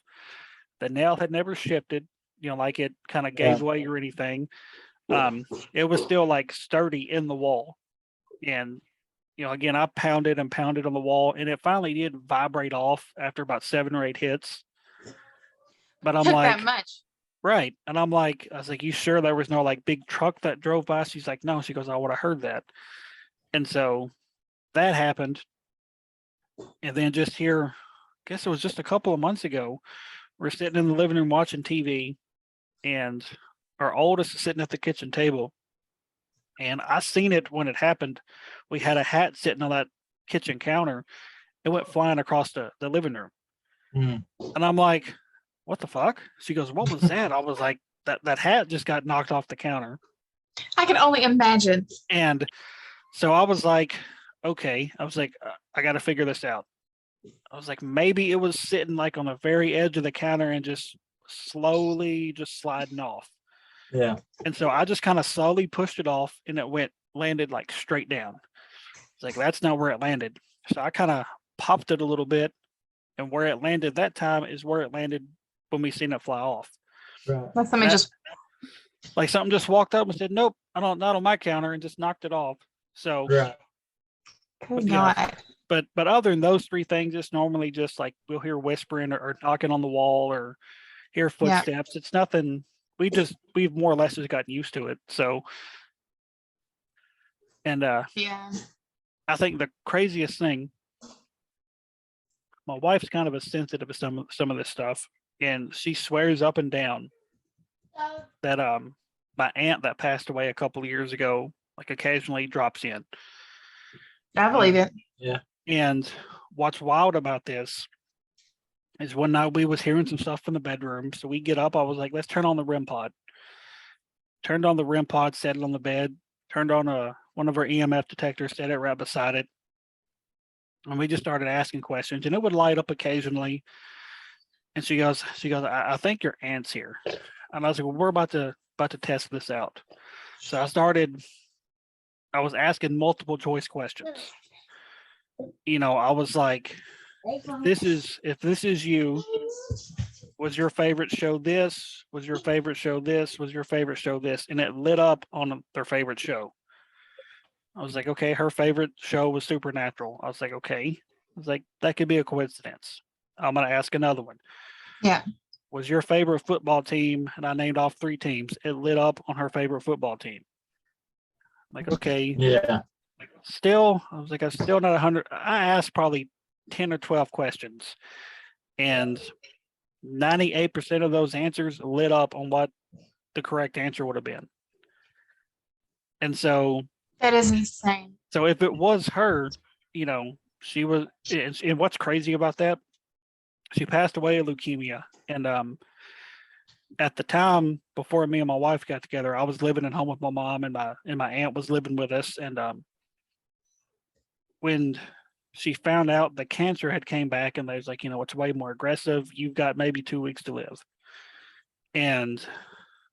The nail had never shifted, like it kind of gave way or anything. It was still like sturdy in the wall. And, again, I pounded and pounded on the wall, and it finally did vibrate off after about 7 or 8 hits. But I'm Took like, that much. right. And I was like, you sure there was no like big truck that drove by? She's like, no. She goes, I would have heard that. And so that happened. And then just here, I guess it was just a couple of months ago, we're sitting in the living room watching TV, and our oldest is sitting at the kitchen table. And I seen it when it happened. We had a hat sitting on that kitchen counter. It went flying across the living room. Mm. And I'm like, what the fuck? She goes, what was that? I was like, that hat just got knocked off the counter. I can only imagine. And so I was like, okay. I was like, I got to figure this out. I was like, maybe it was sitting like on the very edge of the counter and just slowly just sliding off. Yeah. And so I just kind of slowly pushed it off, and it landed like straight down. It's like, that's not where it landed. So I kind of popped it a little bit, and where it landed that time is where it landed when we seen it fly off. Right. Like something just like something just walked up and said, nope, not on my counter, and just knocked it off. So Right. could yeah. not. But other than those three things, it's normally just like we'll hear whispering or knocking on the wall or hear footsteps. It's nothing. We've more or less just gotten used to it. So, and Yeah. I think the craziest thing, my wife's kind of a sensitive to some of this stuff, and she swears up and down that my aunt that passed away a couple of years ago, like occasionally drops in. I believe it. Yeah. And what's wild about this is one night we was hearing some stuff from the bedroom. So we get up. I was like, let's turn on the REM pod. Turned on the REM pod, set it on the bed, turned on one of our EMF detectors, set it right beside it. And we just started asking questions, and it would light up occasionally. And she goes, I think your aunt's here. And I was like, well, we're about to test this out. So I was asking multiple choice questions. I was like, if this is you, was your favorite show this? Was your favorite show this? Was your favorite show this? And it lit up on their favorite show. I was like, okay, her favorite show was Supernatural. I was like, okay. I was like, that could be a coincidence. I'm going to ask another one. Yeah. Was your favorite football team? And I named off 3 teams. It lit up on her favorite football team. I'm like, okay. Yeah. Still, I was like, I'm still not 100. I asked probably 10 or 12 questions, and 98% of those answers lit up on what the correct answer would have been. And so That is insane. So if it was her, she was, and what's crazy about that, she passed away of leukemia. And at the time, before me and my wife got together, I was living at home with my mom, and my aunt was living with us. And when she found out the cancer had came back, and they was like, it's way more aggressive. You've got maybe 2 weeks to live. And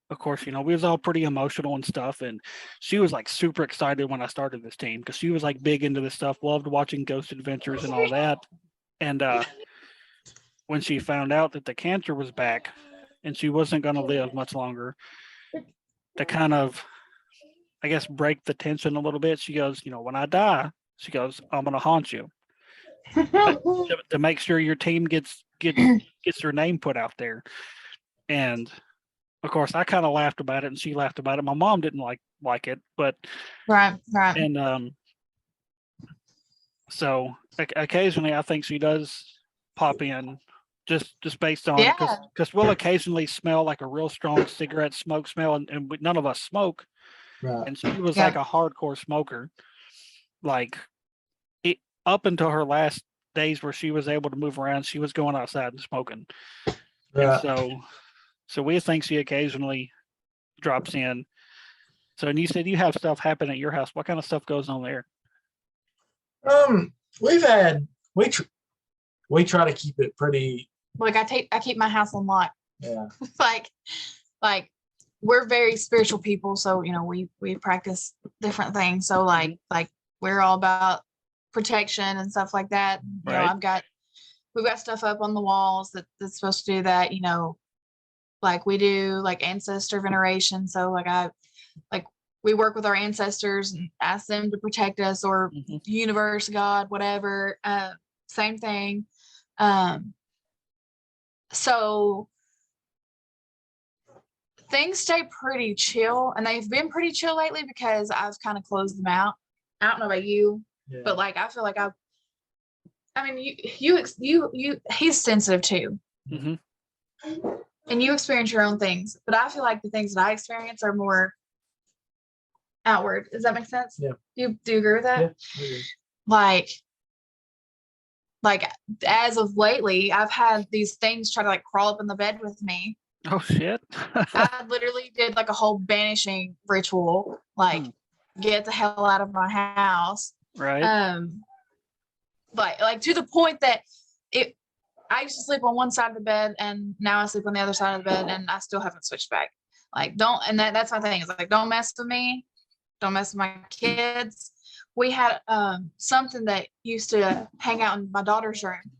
of course, we was all pretty emotional and stuff. And she was like super excited when I started this team, because she was like big into this stuff, loved watching Ghost Adventures and all that. And when she found out that the cancer was back and she wasn't going to live much longer, to kind of, I guess, break the tension a little bit, she goes, when I die, she goes, I'm going to haunt you to make sure your team gets your name put out there. And of course, I kind of laughed about it, and she laughed about it. My mom didn't like it, but Right. and so occasionally I think she does pop in, just based on Yeah. because we'll occasionally smell like a real strong cigarette smoke smell, and none of us smoke, Right. and she was Yeah. like a hardcore smoker, like it, up until her last days where she was able to move around, she was going outside and smoking, and Right. so we think she occasionally drops in. So, and you said you have stuff happen at your house. What kind of stuff goes on there? We've had we try to keep it pretty. Like I keep my house on lock. Yeah. like we're very spiritual people, so we practice different things. So like we're all about protection and stuff like that. Right. We've got stuff up on the walls that's supposed to do that. Like we do like ancestor veneration. So like we work with our ancestors and ask them to protect us, or Mhm. universe, God, whatever. Same thing. So things stay pretty chill, and they've been pretty chill lately because I've kind of closed them out. I don't know about you, Yeah. but like I feel like I mean, he's sensitive too, Mhm. and you experience your own things. But I feel like the things that I experience are more outward. Does that make sense? Yeah. Do you agree with that? Yeah. Yeah. Like as of lately, I've had these things try to like crawl up in the bed with me. Oh shit. I literally did like a whole banishing ritual, like get the hell out of my house. Right. Like to the point that I used to sleep on one side of the bed, and now I sleep on the other side of the bed, and I still haven't switched back. Like that's my thing. Is like, don't mess with me. Don't mess with my kids. We had something that used to hang out in my daughter's room,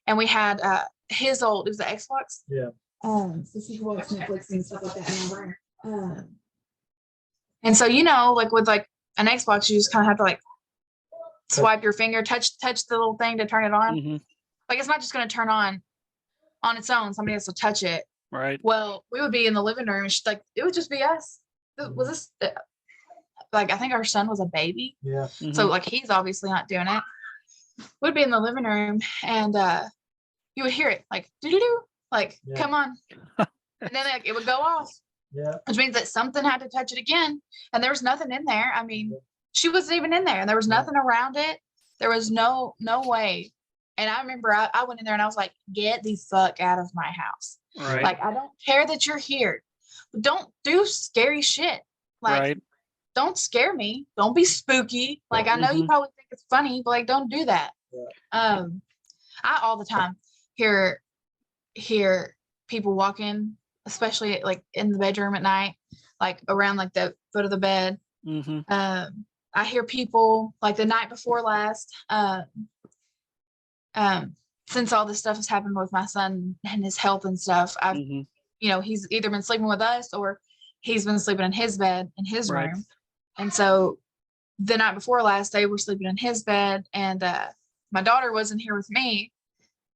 and we had it was the Xbox. Yeah. So she can watch Netflix and stuff like that in our room. And so like with like an Xbox, you just kind of have to like swipe your finger, touch the little thing to turn it on. Mhm. Like it's not just going to turn on its own. Somebody has to touch it. Right. Well, we would be in the living room, and like it would just be us. Was this like I think our son was a baby, Yeah. so Mhm. like he's obviously not doing it. We'd be in the living room, and you would hear it like doo-doo-doo, like Yeah. come on, and then like it would go off. Yeah. Which means that something had to touch it again, and there was nothing in there. I mean, she wasn't even in there, and there was nothing around it. There was no way. And I remember I went in there and I was like, get the fuck out of my house. Right. Like, I don't care that you're here, but don't do scary shit. Like, Right. don't scare me. Don't be spooky. Like, I know you Mhm. probably think it's funny, but like, don't do that. Yeah. I all the time hear people walking, especially like in the bedroom at night, like around like the foot of the bed. Mhm. I hear people like the night before last, since all this stuff has happened with my son and his health and stuff, Mhm. He's either been sleeping with us or he's been sleeping in his bed in his Right. room. And so the night before last, they were sleeping in his bed, and my daughter wasn't here with me,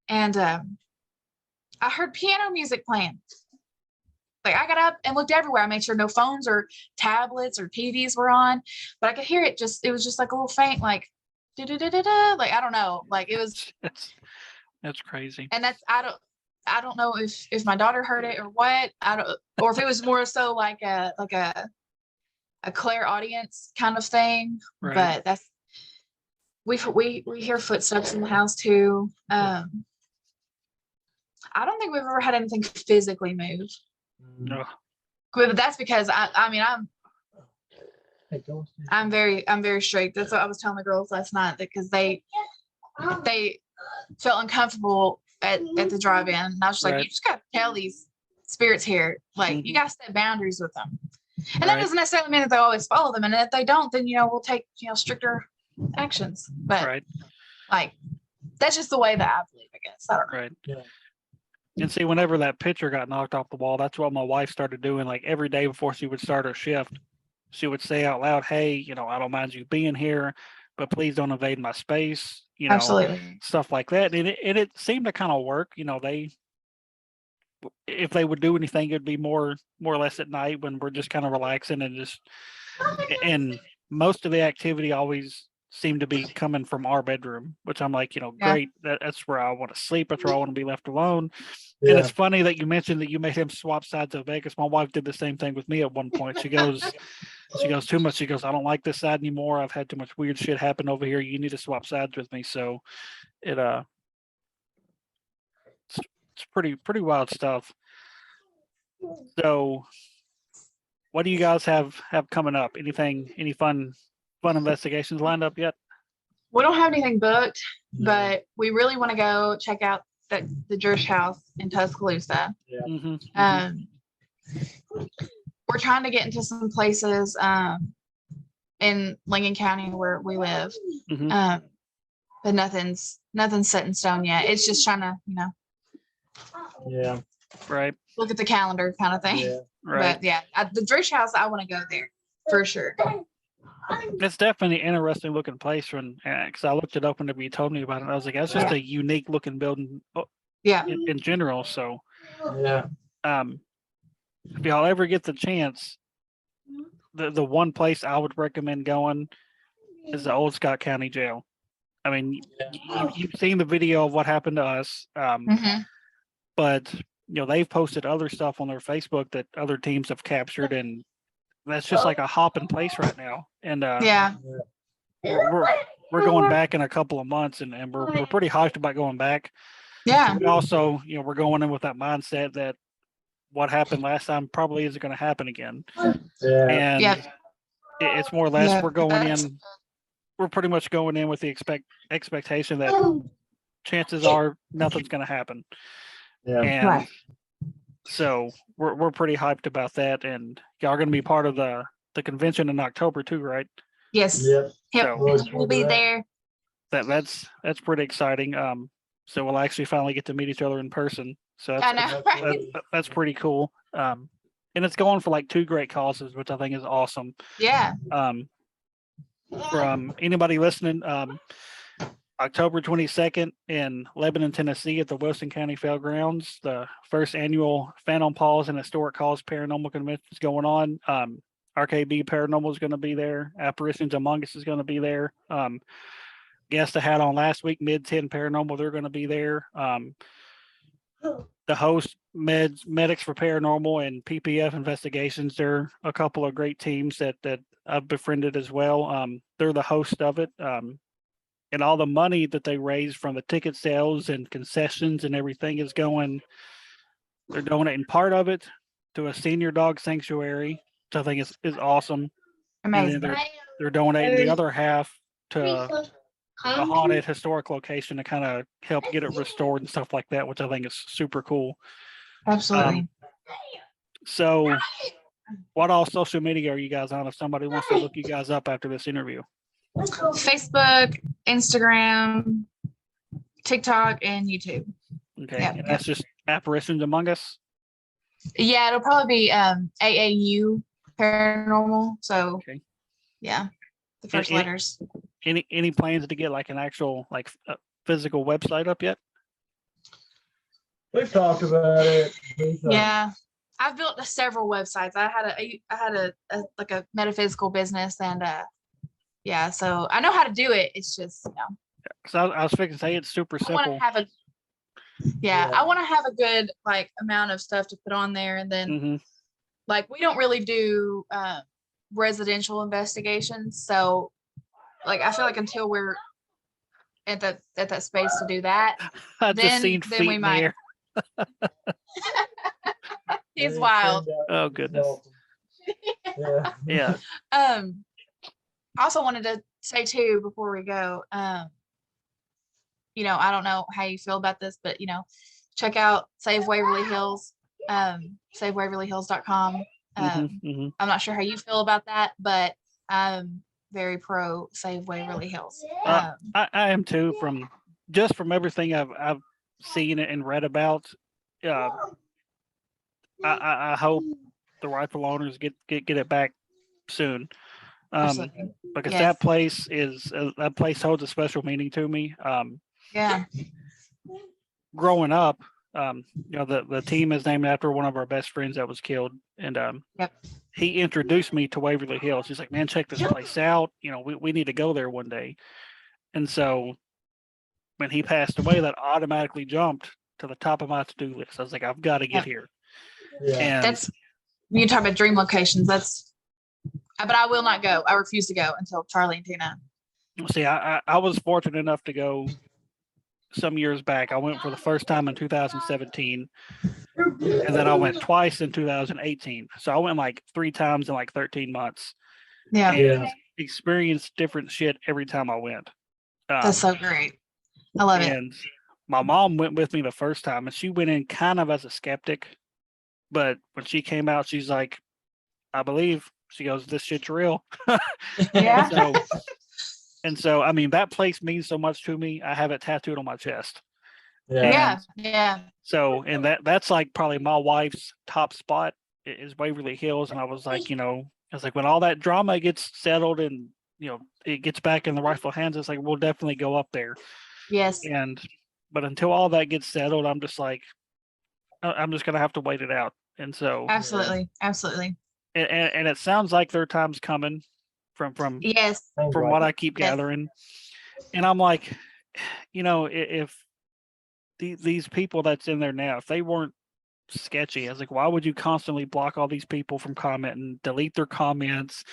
and I heard piano music playing. Like I got up and looked everywhere. I made sure no phones or tablets or TVs were on, but I could hear it. It was just like a little faint, like da-da-da-da-da. Like I don't know, like it was. That's crazy. And I don't know if my daughter heard it or what. Or if it was more so like a clairaudience kind of thing. Right. But we hear footsteps in the house too. I don't think we've ever had anything physically move. No. But that's because I'm very strict. That's what I was telling the girls last night, because they felt uncomfortable at the drive-in, and I was just like, Right. you just got to tell these spirits here, like you Mhm. got to set boundaries with them, and that Right. doesn't necessarily mean that they always follow them. And if they don't, then we'll take stricter actions. But Right. like that's just the way that I believe. I guess I don't know. Right. Yeah. And see, whenever that picture got knocked off the wall, that's what my wife started doing. Like every day before she would start her shift, she would say out loud, "Hey, I don't mind you being here, but please don't invade my space." Absolutely. Stuff like that. And it seemed to kind of work. They if they would do anything, it'd be more or less at night when we're just kind of relaxing and just. And most of the activity always seemed to be coming from our bedroom, which I'm like, Yeah. great. That's where I want to sleep. That's where I want to be left alone. And it's funny that you mentioned that you made him swap sides of Vegas. My wife did the same thing with me at one point. She goes too much. She goes, I don't like this side anymore. I've had too much weird shit happen over here. You need to swap sides with me. So it's pretty wild stuff. So what do you guys have coming up? Any fun investigations lined up yet? We don't have anything booked, but we really want to go check out the Jersh House in Tuscaloosa. We're trying to get into some places in Lincoln County where we live, but nothing's set in stone yet. It's just trying to, Right. look at the calendar kind of thing. Yeah. Right. But yeah, at the Jersh House, I want to go there for sure. It's definitely an interesting looking place because I looked it up whenever you told me about it. I was like, that's just a unique looking building Yeah. in general. So Yeah. if y'all ever get the chance, the one place I would recommend going is the old Scott County Jail. I mean, you've seen the video of what happened to us, but they've posted other stuff on their Facebook that other teams have captured, and that's just like a hopping place right now. And we're going back in a couple of months, and we're pretty hyped about going back. Yeah. We also, we're going in with that mindset that what happened last time probably isn't going to happen again. And it's more or less we're going in. We're pretty much going in with the expectation that chances are nothing's going to happen. And so we're pretty hyped about that. And y'all are going to be part of the convention in October too, right? Yes. Yep. So, we'll be there. That's pretty exciting. So we'll actually finally get to meet each other in person. So I know, right? that's pretty cool. And it's going for like 2 great causes, which I think is awesome. Yeah. From anybody listening, October 22nd in Lebanon, Tennessee at the Wilson County Fairgrounds, the first annual Phantom Paws and Historic Cause Paranormal Convention is going on. RKB Paranormal is going to be there. Apparitions Among Us is going to be there. Guest I had on last week, Mid-10 Paranormal, they're going to be there. The host, Medics for Paranormal and PPF Investigations, they're a couple of great teams that I've befriended as well. They're the host of it. And all the money that they raise from the ticket sales and concessions and everything is going, they're donating part of it to a senior dog sanctuary, which I think is awesome. Amazing. And then they're donating the other half to a haunted historic location to kind of help get it restored and stuff like that, which I think is super cool. Absolutely. So what all social media are you guys on if somebody wants to look you guys up after this interview? Facebook, Instagram, TikTok, and YouTube. Okay. Yeah. And that's just Apparitions Among Us? Yeah, it'll probably be AAU Paranormal. So Okay. yeah, the first And- letters. Any plans to get like an actual physical website up yet? We've talked about it. Yeah, I've built several websites. I had a like a metaphysical business, and yeah, so I know how to do it. It's just Because I was fixing to say it's super I want simple. to have a I want to have a good like amount of stuff to put on there, and then like we don't really do residential investigations, so like I feel like until we're at that space to do that, I've just seen then feet we in might. the air. He's wild. Oh goodness. Yeah. Yeah. I also wanted to say too before we go, I don't know how you feel about this, but check out Save Waverly Hills, SaveWaverlyHills.com. I'm not sure how you feel about that, but very pro Save Waverly Hills. I am too, from everything I've seen and read about. I hope the rightful owners get it back soon, because Yes. that place holds a special meaning to me. Yeah. Growing up, The team is named after one of our best friends that was killed, and Yep. he introduced me to Waverly Hills. He's like, "Man, check this place out. We need to go there one day." And so when he passed away, that automatically jumped to the top of my to-do list. I was like, I've got to get here. Yeah. And That's you talk about dream locations. But I will not go. I refuse to go until Charlie and Tina. see, I was fortunate enough to go some years back. I went for the first time in 2017, and then I went twice in 2018. So I went like 3 times in like 13 months. Yeah, And experienced different shit every time I went. that's so great. I love it. And my mom went with me the first time, and she went in kind of as a skeptic. But when she came out, she's like, I believe. She goes, this shit's real. Yeah. And so, I mean, that place means so much to me. I have it tattooed on my chest. Yeah. Yeah. So, and that's like probably my wife's top spot is Waverly Hills. And I was like, when all that drama gets settled and, it gets back in the rightful hands, it's like, we'll definitely go up there. Yes. But until all that gets settled, I'm just like, I'm just going to have to wait it out. And so, Absolutely. and it sounds like their time's coming from Yes. from what I keep Yes. gathering. And I'm like, if these people that's in there now, if they weren't sketchy, I was like, why would you constantly block all these people from commenting, delete their comments?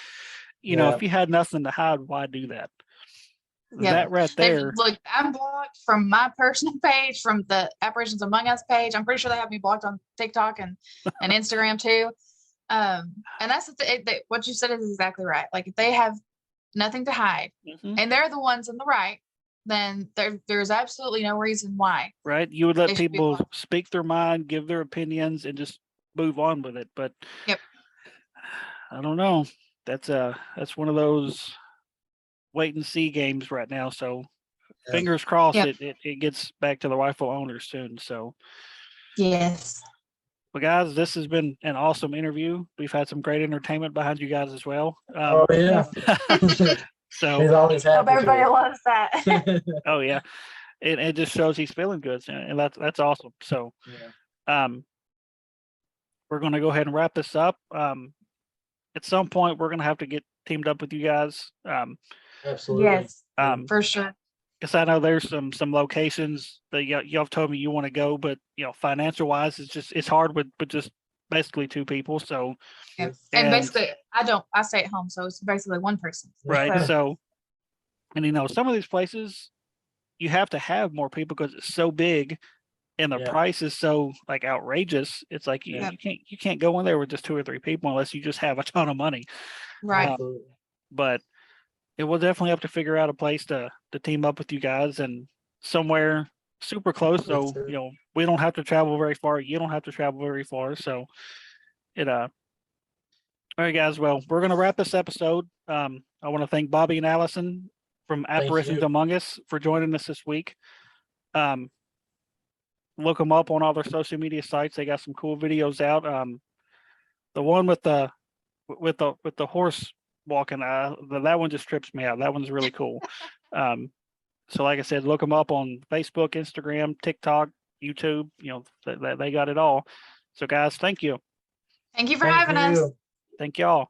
If you had nothing to hide, why do that? Yep. That right there. Look, I'm blocked from my personal page, from the Apparitions Among Us page. I'm pretty sure they have me blocked on TikTok and Instagram too. And that's what you said is exactly right. Like, if they have nothing to hide, and they're the ones in the right, then there's absolutely no reason why. Right? You would let they should be people blocked. speak their mind, give their opinions, and just move on with it. But Yep. I don't know. That's one of those wait and see games right now. So fingers crossed it gets back to the rightful owners soon. So Yes. well, guys, this has been an awesome interview. We've had some great entertainment behind you guys as well. Oh yeah. So He's always happy. Hope everybody loves that. oh yeah, it just shows he's feeling good, and that's awesome. So we're going to go ahead and wrap this up. At some point, we're going to have to get teamed up with you guys. Absolutely. Yes. For sure. Because I know there's some locations that y'all told me you want to go, but financial wise, it's hard with just basically 2 people. So Yep. And basically, I stay at home, so it's basically one person. Right. So, and some of these places you have to have more people because it's so big, and the price is so like outrageous. It's like you can't go in there with just 2 or 3 people unless you just have a ton of money. Right. But it will definitely have to figure out a place to team up with you guys and somewhere super close. So, we don't have to travel very far. You don't have to travel very far. So all right, guys. Well, we're going to wrap this episode. I want to thank Bobby and Allison from Apparitions Among Us for joining us this week. Look them up on all their social media sites. They got some cool videos out. The one with the horse walking, that one just trips me out. That one's really cool. So like I said, look them up on Facebook, Instagram, TikTok, YouTube. They got it all. So guys, thank you. Thank you for having us. Thank y'all.